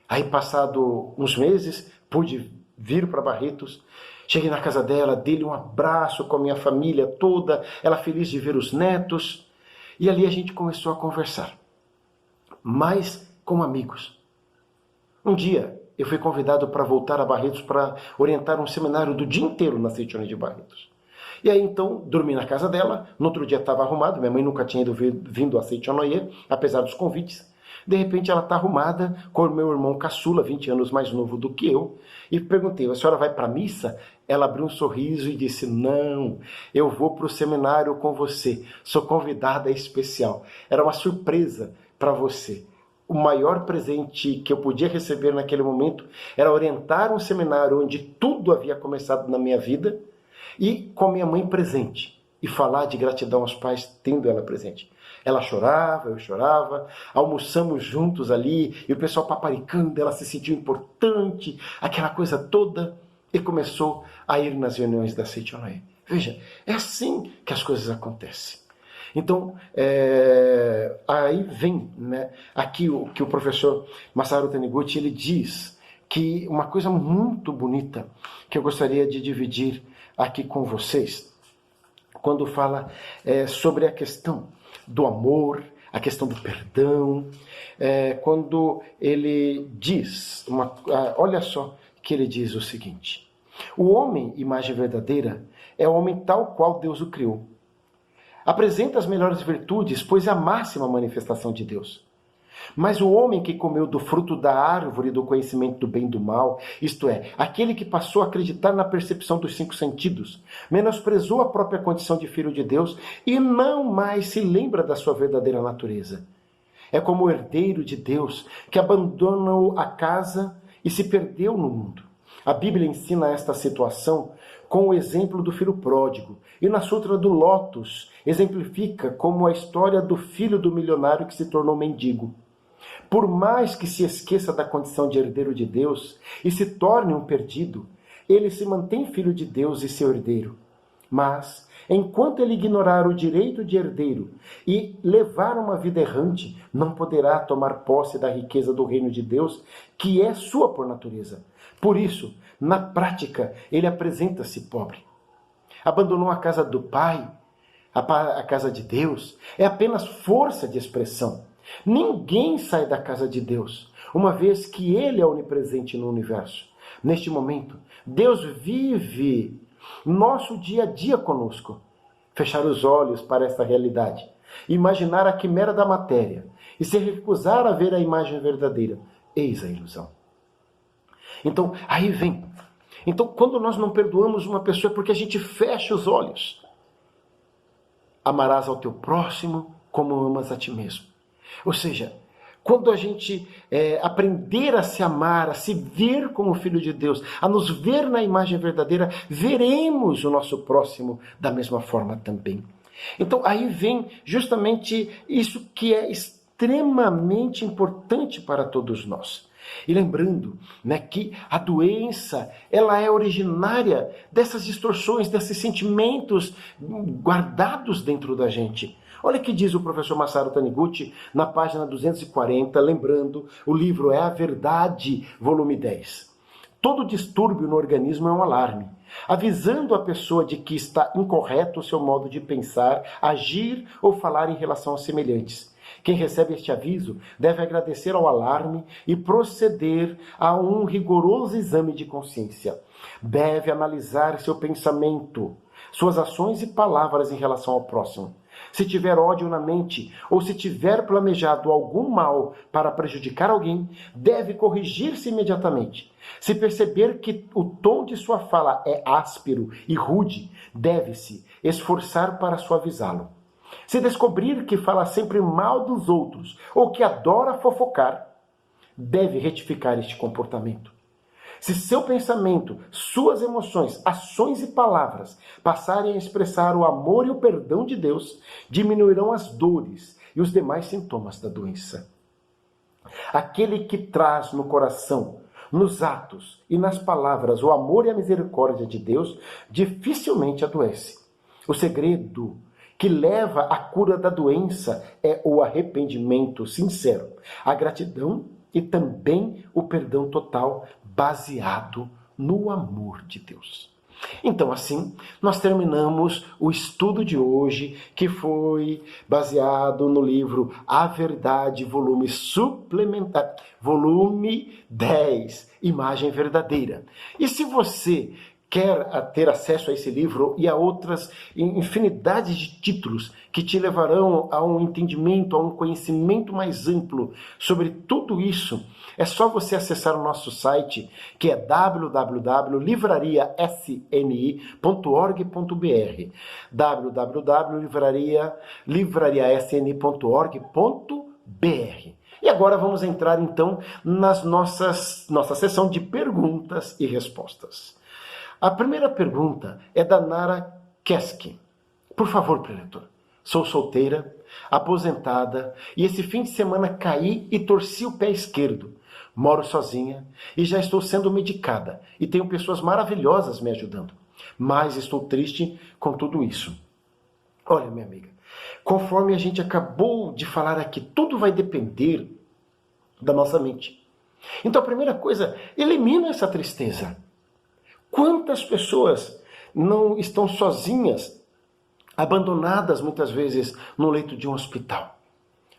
Aí, passado uns meses, pude vir para Barretos, cheguei na casa dela, dei-lhe um abraço com a minha família toda, ela feliz de ver os netos, e ali a gente começou a conversar, mais como amigos. Um dia, eu fui convidado para voltar a Barretos para orientar um seminário do dia inteiro na Seitione de Barretos. E aí, então, dormi na casa dela. No outro dia estava arrumado. Minha mãe nunca tinha vindo a Seitione, apesar dos convites. De repente, ela está arrumada com o meu irmão caçula, 20 anos mais novo do que eu. E perguntei, a senhora vai para a missa? Ela abriu um sorriso e disse, não, eu vou para o seminário com você. Sou convidada especial. Era uma surpresa para você. O maior presente que eu podia receber naquele momento era orientar um seminário onde tudo havia começado na minha vida e com minha mãe presente. E falar de gratidão aos pais tendo ela presente. Ela chorava, eu chorava, almoçamos juntos ali, e o pessoal paparicando, ela se sentiu importante, aquela coisa toda, e começou a ir nas reuniões da Seitione. Veja, é assim que as coisas acontecem. Então, aí vem, né, aqui o que o professor Masaru Taniguchi ele diz, que uma coisa muito bonita que eu gostaria de dividir aqui com vocês, quando fala sobre a questão do amor, a questão do perdão, quando ele diz, olha só que ele diz o seguinte, o homem, imagem verdadeira, é o homem tal qual Deus o criou. Apresenta as melhores virtudes, pois é a máxima manifestação de Deus. Mas o homem que comeu do fruto da árvore do conhecimento do bem e do mal, isto é, aquele que passou a acreditar na percepção dos 5 sentidos, menosprezou a própria condição de filho de Deus e não mais se lembra da sua verdadeira natureza. É como o herdeiro de Deus que abandonou a casa e se perdeu no mundo. A Bíblia ensina esta situação com o exemplo do filho pródigo. E na Sutra do Lótus, exemplifica como a história do filho do milionário que se tornou mendigo. Por mais que se esqueça da condição de herdeiro de Deus e se torne um perdido, ele se mantém filho de Deus e seu herdeiro. Mas, enquanto ele ignorar o direito de herdeiro e levar uma vida errante, não poderá tomar posse da riqueza do reino de Deus, que é sua por natureza. Por isso, na prática, ele apresenta-se pobre. Abandonou a casa do Pai, a casa de Deus, é apenas força de expressão. Ninguém sai da casa de Deus, uma vez que Ele é onipresente no universo. Neste momento, Deus vive nosso dia a dia conosco. Fechar os olhos para esta realidade, imaginar a quimera da matéria e se recusar a ver a imagem verdadeira, eis a ilusão. Então, aí vem. Então, quando nós não perdoamos uma pessoa é porque a gente fecha os olhos. Amarás ao teu próximo como amas a ti mesmo. Ou seja, quando a gente aprender a se amar, a se ver como filho de Deus, a nos ver na imagem verdadeira, veremos o nosso próximo da mesma forma também. Então, aí vem justamente isso que é extremamente importante para todos nós. E lembrando, né, que a doença ela é originária dessas distorções, desses sentimentos guardados dentro da gente. Olha o que diz o professor Masaru Taniguchi na página 240, lembrando, o livro é A Verdade, volume 10. Todo distúrbio no organismo é um alarme, avisando a pessoa de que está incorreto o seu modo de pensar, agir ou falar em relação aos semelhantes. Quem recebe este aviso deve agradecer ao alarme e proceder a um rigoroso exame de consciência. Deve analisar seu pensamento, suas ações e palavras em relação ao próximo. Se tiver ódio na mente ou se tiver planejado algum mal para prejudicar alguém, deve corrigir-se imediatamente. Se perceber que o tom de sua fala é áspero e rude, deve-se esforçar para suavizá-lo. Se descobrir que fala sempre mal dos outros ou que adora fofocar, deve retificar este comportamento. Se seu pensamento, suas emoções, ações e palavras passarem a expressar o amor e o perdão de Deus, diminuirão as dores e os demais sintomas da doença. Aquele que traz no coração, nos atos e nas palavras o amor e a misericórdia de Deus, dificilmente adoece. O segredo que leva à cura da doença é o arrependimento sincero, a gratidão e também o perdão total baseado no amor de Deus. Então, assim, nós terminamos o estudo de hoje, que foi baseado no livro A Verdade, volume suplementar, volume 10, Imagem Verdadeira. E se você quer ter acesso a esse livro e a outras infinidades de títulos que te levarão a um entendimento, a um conhecimento mais amplo sobre tudo isso, é só você acessar o nosso site, que é www.livrariasni.org.br, www.livrariasni.org.br. E agora vamos entrar então na nossa sessão de perguntas e respostas. A primeira pergunta é da Nara Keski. Por favor, preletor. Sou solteira, aposentada, e esse fim de semana caí e torci o pé esquerdo. Moro sozinha e já estou sendo medicada e tenho pessoas maravilhosas me ajudando. Mas estou triste com tudo isso. Olha, minha amiga, conforme a gente acabou de falar aqui, tudo vai depender da nossa mente. Então a primeira coisa, elimina essa tristeza. Quantas pessoas não estão sozinhas, abandonadas muitas vezes no leito de um hospital?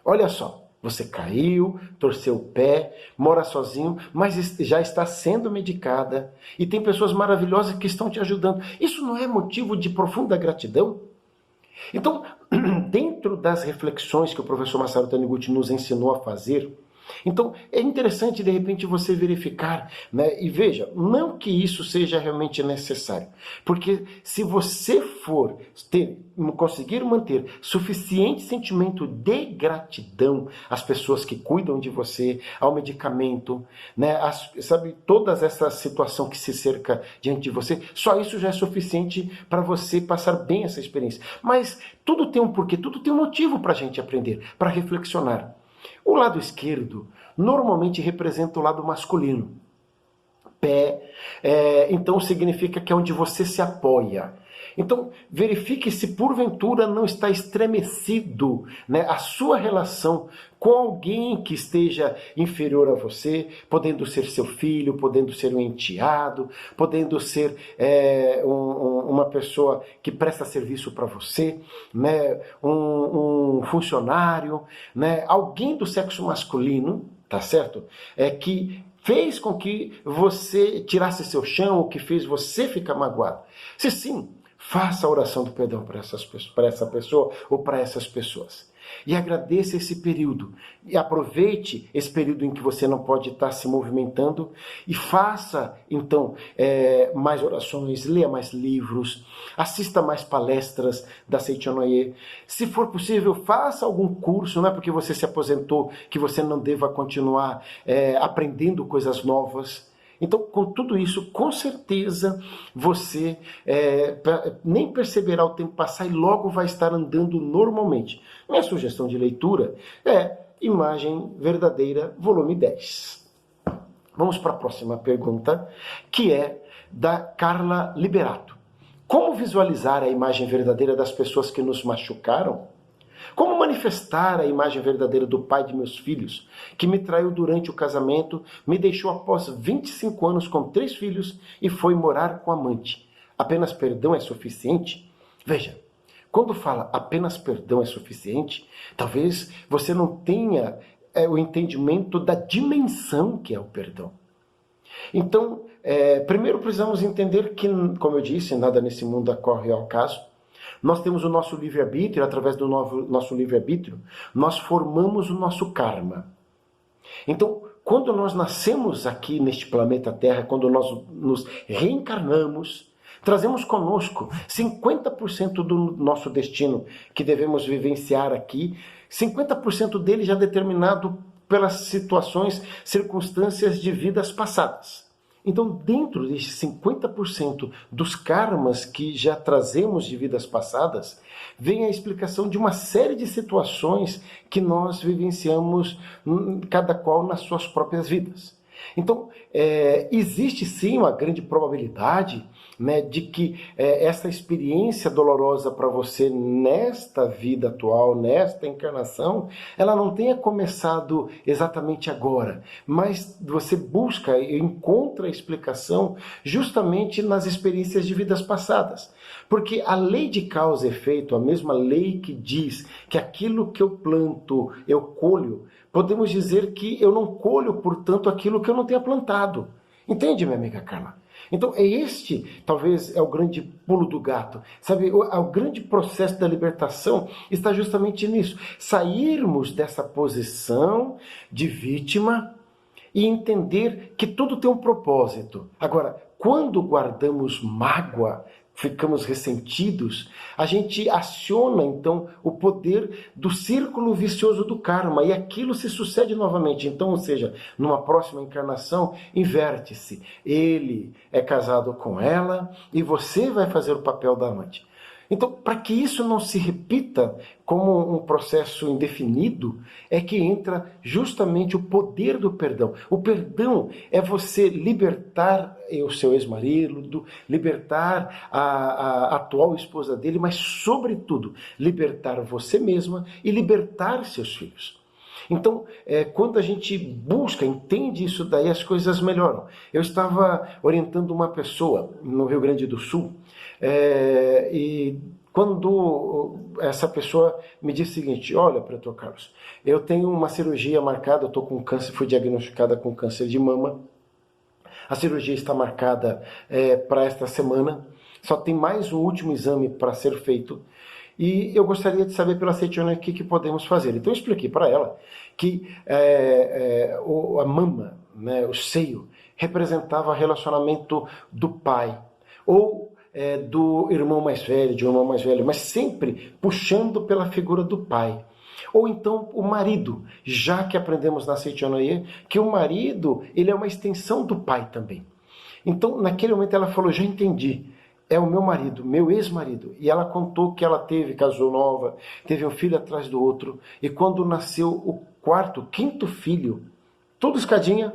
Olha só, você caiu, torceu o pé, mora sozinho, mas já está sendo medicada e tem pessoas maravilhosas que estão te ajudando. Isso não é motivo de profunda gratidão? Então, dentro das reflexões que o professor Masaru Taniguchi nos ensinou a fazer, então é interessante de repente você verificar, né? E veja, não que isso seja realmente necessário, porque se você for conseguir manter suficiente sentimento de gratidão às pessoas que cuidam de você, ao medicamento, né? Sabe, toda essa situação que se cerca diante de você, só isso já é suficiente para você passar bem essa experiência. Mas tudo tem um porquê, tudo tem um motivo para a gente aprender, para reflexionar. O lado esquerdo normalmente representa o lado masculino. Pé, então significa que é onde você se apoia. Então verifique se porventura não está estremecido, né, a sua relação com alguém que esteja inferior a você, podendo ser seu filho, podendo ser um enteado, podendo ser uma pessoa que presta serviço para você, né, um funcionário, né, alguém do sexo masculino, tá certo? Que fez com que você tirasse seu chão, ou que fez você ficar magoado. Se sim, faça a oração do perdão para essa pessoa ou para essas pessoas. E agradeça esse período. E aproveite esse período em que você não pode estar se movimentando e faça, então, mais orações, leia mais livros, assista mais palestras da Seiichi Noye. Se for possível, faça algum curso, não é porque você se aposentou que você não deva continuar aprendendo coisas novas. Então, com tudo isso, com certeza, você nem perceberá o tempo passar e logo vai estar andando normalmente. Minha sugestão de leitura é Imagem Verdadeira, volume 10. Vamos para a próxima pergunta, que é da Carla Liberato. Como visualizar a imagem verdadeira das pessoas que nos machucaram? Como manifestar a imagem verdadeira do pai de meus filhos, que me traiu durante o casamento, me deixou após 25 anos com 3 filhos e foi morar com amante? Apenas perdão é suficiente? Veja, quando fala apenas perdão é suficiente, talvez você não tenha o entendimento da dimensão que é o perdão. Então, primeiro precisamos entender que, como eu disse, nada nesse mundo ocorre ao acaso. Nós temos o nosso livre-arbítrio, através do nosso livre-arbítrio, nós formamos o nosso karma. Então, quando nós nascemos aqui neste planeta Terra, quando nós nos reencarnamos, trazemos conosco 50% do nosso destino que devemos vivenciar aqui, 50% dele já determinado pelas situações, circunstâncias de vidas passadas. Então, dentro desses 50% dos karmas que já trazemos de vidas passadas, vem a explicação de uma série de situações que nós vivenciamos, cada qual nas suas próprias vidas. Então, existe sim uma grande probabilidade né, de que essa experiência dolorosa para você nesta vida atual, nesta encarnação, ela não tenha começado exatamente agora, mas você busca e encontra a explicação justamente nas experiências de vidas passadas. Porque a lei de causa e efeito, a mesma lei que diz que aquilo que eu planto eu colho, podemos dizer que eu não colho, portanto, aquilo que eu não tenha plantado. Entende, minha amiga Carla? Então, talvez, é o grande pulo do gato. Sabe, o grande processo da libertação está justamente nisso. Sairmos dessa posição de vítima e entender que tudo tem um propósito. Agora, quando guardamos mágoa, ficamos ressentidos, a gente aciona então o poder do círculo vicioso do karma e aquilo se sucede novamente. Então, ou seja, numa próxima encarnação, inverte-se. Ele é casado com ela e você vai fazer o papel da amante. Então, para que isso não se repita como um processo indefinido, é que entra justamente o poder do perdão. O perdão é você libertar o seu ex-marido, libertar a atual esposa dele, mas, sobretudo, libertar você mesma e libertar seus filhos. Então, quando a gente busca, entende isso daí, as coisas melhoram. Eu estava orientando uma pessoa no Rio Grande do Sul, e quando essa pessoa me disse o seguinte: olha, Pretor Carlos, eu tenho uma cirurgia marcada, eu estou com câncer, fui diagnosticada com câncer de mama, a cirurgia está marcada para esta semana, só tem mais um último exame para ser feito, e eu gostaria de saber pela Setiona o que podemos fazer. Então eu expliquei para ela que a mama, né, o seio, representava o relacionamento do pai, ou do irmão mais velho, de um irmão mais velho, mas sempre puxando pela figura do pai. Ou então o marido, já que aprendemos na Seichonoye que o marido ele é uma extensão do pai também. Então, naquele momento ela falou: já entendi, é o meu marido, meu ex-marido. E ela contou que ela casou nova, teve um filho atrás do outro, e quando nasceu o quinto filho, tudo escadinha,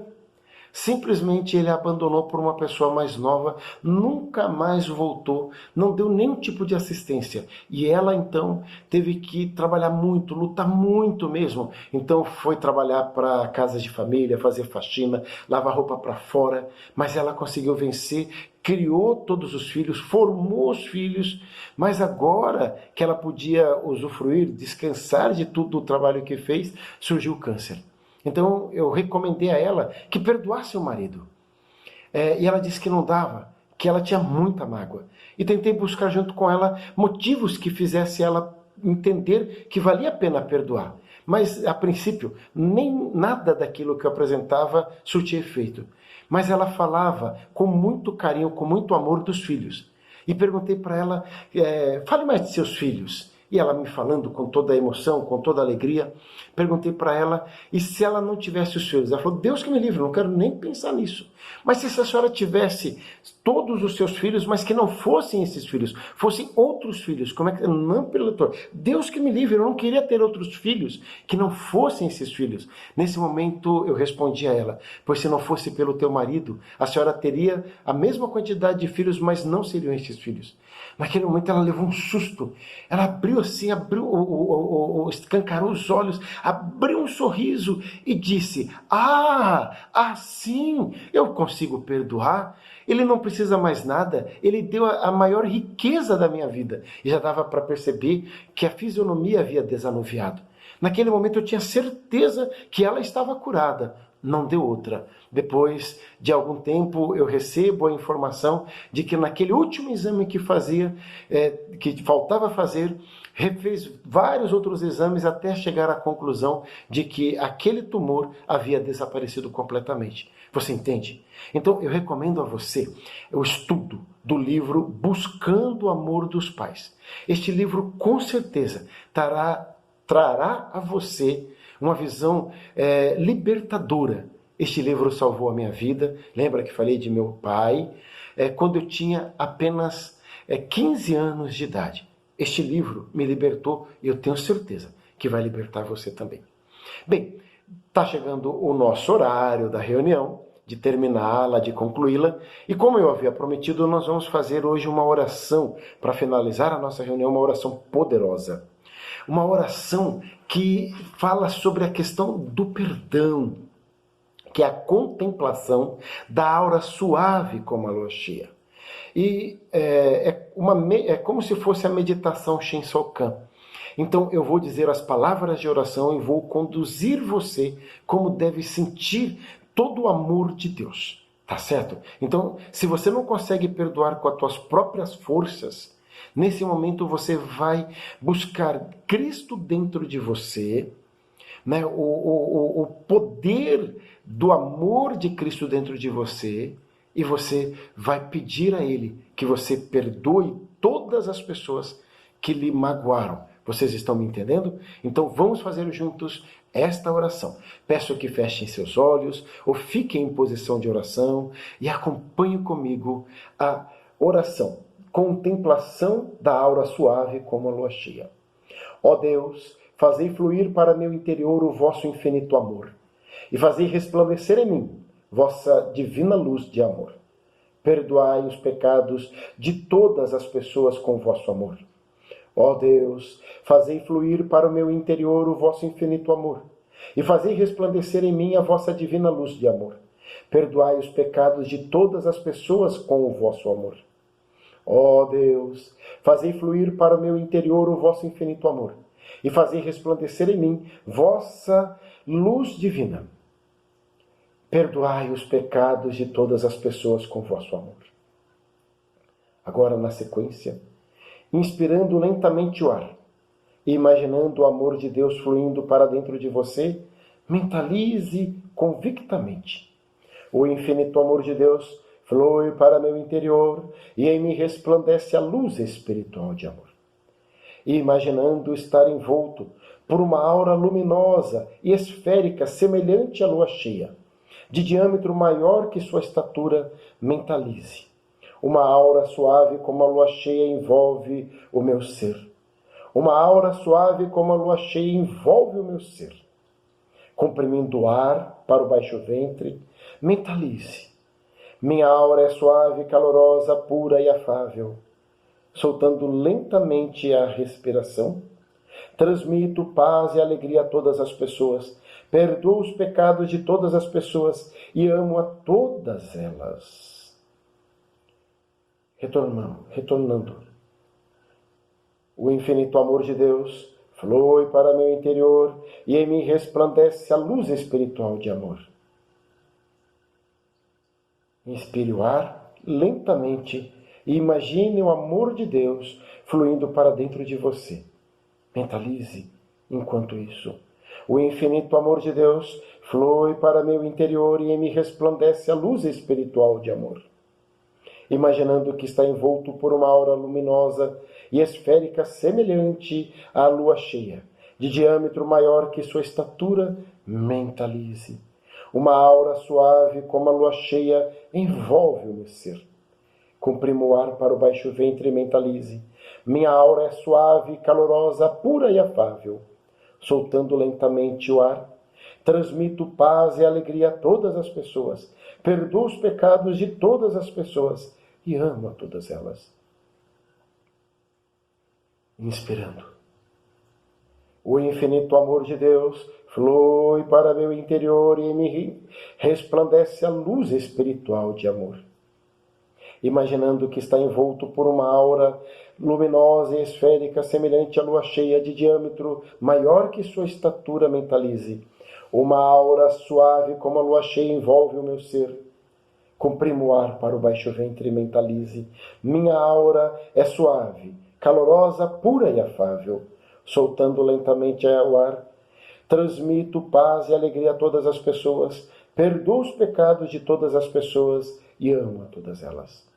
simplesmente ele abandonou por uma pessoa mais nova, nunca mais voltou, não deu nenhum tipo de assistência. E ela então teve que trabalhar muito, lutar muito mesmo. Então foi trabalhar para casas de família, fazer faxina, lavar roupa para fora, mas ela conseguiu vencer, criou todos os filhos, formou os filhos, mas agora que ela podia usufruir, descansar de tudo o trabalho que fez, surgiu o câncer. Então eu recomendei a ela que perdoasse o marido. E ela disse que não dava, que ela tinha muita mágoa. E tentei buscar junto com ela motivos que fizesse ela entender que valia a pena perdoar. Mas, a princípio, nem nada daquilo que eu apresentava surtia efeito. Mas ela falava com muito carinho, com muito amor dos filhos. E perguntei para ela: fale mais de seus filhos. E ela me falando com toda a emoção, com toda a alegria, perguntei para ela, e se ela não tivesse os filhos? Ela falou: Deus que me livre, não quero nem pensar nisso. Mas se a senhora tivesse todos os seus filhos, mas que não fossem esses filhos, fossem outros filhos, como é que... Não, preletor, Deus que me livre, eu não queria ter outros filhos que não fossem esses filhos. Nesse momento eu respondi a ela: pois se não fosse pelo teu marido, a senhora teria a mesma quantidade de filhos, mas não seriam esses filhos. Naquele momento ela levou um susto. Ela abriu assim, escancarou os olhos, abriu um sorriso e disse: assim eu consigo perdoar. Ele não precisa mais nada, ele deu a maior riqueza da minha vida. E já dava para perceber que a fisionomia havia desanuviado. Naquele momento eu tinha certeza que ela estava curada. Não deu outra. Depois de algum tempo eu recebo a informação de que naquele último exame que faltava fazer, refez vários outros exames até chegar à conclusão de que aquele tumor havia desaparecido completamente. Você entende? Então eu recomendo a você o estudo do livro Buscando o Amor dos Pais. Este livro com certeza trará a você uma visão libertadora. Este livro salvou a minha vida. Lembra que falei de meu pai? Quando eu tinha apenas 15 anos de idade. Este livro me libertou e eu tenho certeza que vai libertar você também. Bem, está chegando o nosso horário da reunião de terminá-la, de concluí-la. E como eu havia prometido, nós vamos fazer hoje uma oração para finalizar a nossa reunião, uma oração poderosa. Uma oração que fala sobre a questão do perdão, que é a contemplação da aura suave como a lua cheia. E é como se fosse a meditação Shinsokan. Então eu vou dizer as palavras de oração e vou conduzir você como deve sentir todo o amor de Deus, tá certo? Então, se você não consegue perdoar com as tuas próprias forças, nesse momento você vai buscar Cristo dentro de você, né? O poder do amor de Cristo dentro de você, e você vai pedir a Ele que você perdoe todas as pessoas que lhe magoaram. Vocês estão me entendendo? Então vamos fazer juntos esta oração. Peço que fechem seus olhos ou fiquem em posição de oração e acompanhem comigo a oração. Contemplação da aura suave como a lua cheia. Ó Deus, fazei fluir para meu interior o vosso infinito amor e fazei resplandecer em mim vossa divina luz de amor. Perdoai os pecados de todas as pessoas com vosso amor. Ó Deus, fazei fluir para o meu interior o vosso infinito amor, e fazei resplandecer em mim a vossa divina luz de amor. Perdoai os pecados de todas as pessoas com o vosso amor. Ó Deus, fazei fluir para o meu interior o vosso infinito amor, e fazei resplandecer em mim vossa luz divina. Perdoai os pecados de todas as pessoas com vosso amor. Agora, na sequência, inspirando lentamente o ar e imaginando o amor de Deus fluindo para dentro de você, mentalize convictamente: o infinito amor de Deus flui para meu interior e em mim resplandece a luz espiritual de amor. E imaginando estar envolto por uma aura luminosa e esférica semelhante à lua cheia, de diâmetro maior que sua estatura, mentalize: uma aura suave como a lua cheia envolve o meu ser. Uma aura suave como a lua cheia envolve o meu ser. Comprimindo o ar para o baixo ventre, mentalize: minha aura é suave, calorosa, pura e afável. Soltando lentamente a respiração, transmito paz e alegria a todas as pessoas. Perdoo os pecados de todas as pessoas e amo a todas elas. Retornando. O infinito amor de Deus flui para meu interior e em mim resplandece a luz espiritual de amor. Inspire o ar lentamente e imagine o amor de Deus fluindo para dentro de você. Mentalize enquanto isso: o infinito amor de Deus flui para meu interior e em mim resplandece a luz espiritual de amor. Imaginando que está envolto por uma aura luminosa e esférica semelhante à lua cheia, de diâmetro maior que sua estatura, mentalize: uma aura suave como a lua cheia envolve o meu ser. Comprima o ar para o baixo ventre e mentalize: minha aura é suave, calorosa, pura e afável. Soltando lentamente o ar, transmito paz e alegria a todas as pessoas. Perdoo os pecados de todas as pessoas e amo a todas elas. Inspirando. O infinito amor de Deus flui para meu interior e em mim resplandece a luz espiritual de amor. Imaginando que está envolto por uma aura luminosa e esférica semelhante à lua cheia, de diâmetro maior que sua estatura, mentalize: uma aura suave como a lua cheia envolve o meu ser. Comprimo o ar para o baixo ventre e mentalize: minha aura é suave, calorosa, pura e afável. Soltando lentamente o ar, transmito paz e alegria a todas as pessoas. Perdoo os pecados de todas as pessoas e amo a todas elas.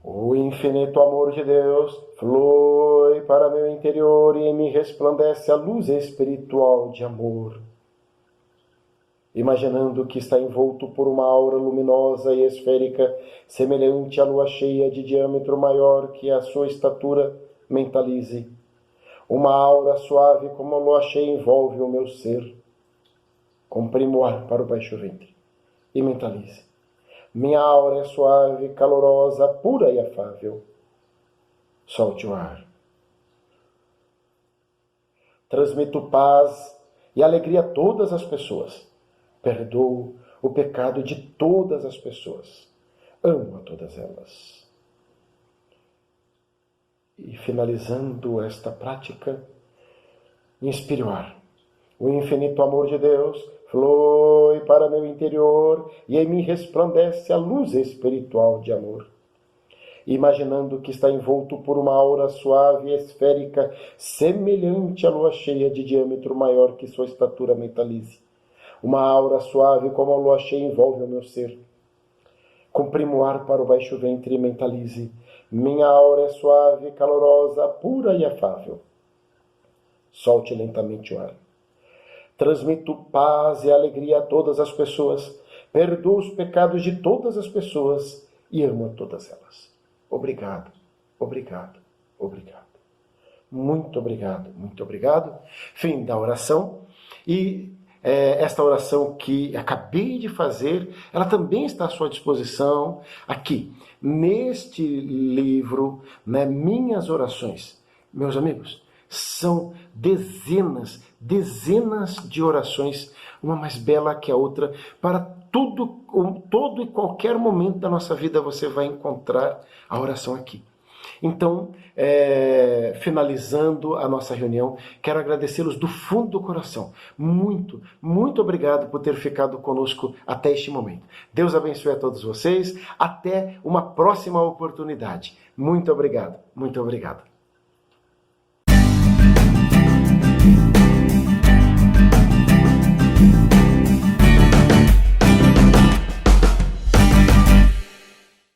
O infinito amor de Deus flui para meu interior e em mim resplandece a luz espiritual de amor. Imaginando que está envolto por uma aura luminosa e esférica, semelhante à lua cheia, de diâmetro maior que a sua estatura, mentalize: uma aura suave como a lua cheia envolve o meu ser. Comprima o ar para o baixo ventre e mentalize. Minha aura é suave, calorosa, pura e afável. Solte o ar. Transmito paz e alegria a todas as pessoas. Perdoo o pecado de todas as pessoas. Amo a todas elas. E finalizando esta prática, inspire o ar. O infinito amor de Deus flui para meu interior e em mim resplandece a luz espiritual de amor. Imaginando que está envolto por uma aura suave e esférica, semelhante à lua cheia de diâmetro maior que sua estatura, mentalize. Uma aura suave como a lua cheia envolve o meu ser. Comprimo o ar para o baixo ventre e mentalize. Minha aura é suave, calorosa, pura e afável. Solte lentamente o ar. Transmito paz e alegria a todas as pessoas. Perdoo os pecados de todas as pessoas e amo a todas elas. Obrigado, obrigado, obrigado. Muito obrigado, muito obrigado. Fim da oração. E esta oração que acabei de fazer, ela também está à sua disposição aqui, neste livro, né, Minhas Orações. Meus amigos, são dezenas de orações, uma mais bela que a outra, para todo e qualquer momento da nossa vida você vai encontrar a oração aqui. Então, finalizando a nossa reunião, quero agradecê-los do fundo do coração. Muito, muito obrigado por ter ficado conosco até este momento. Deus abençoe a todos vocês. Até uma próxima oportunidade. Muito obrigado, muito obrigado.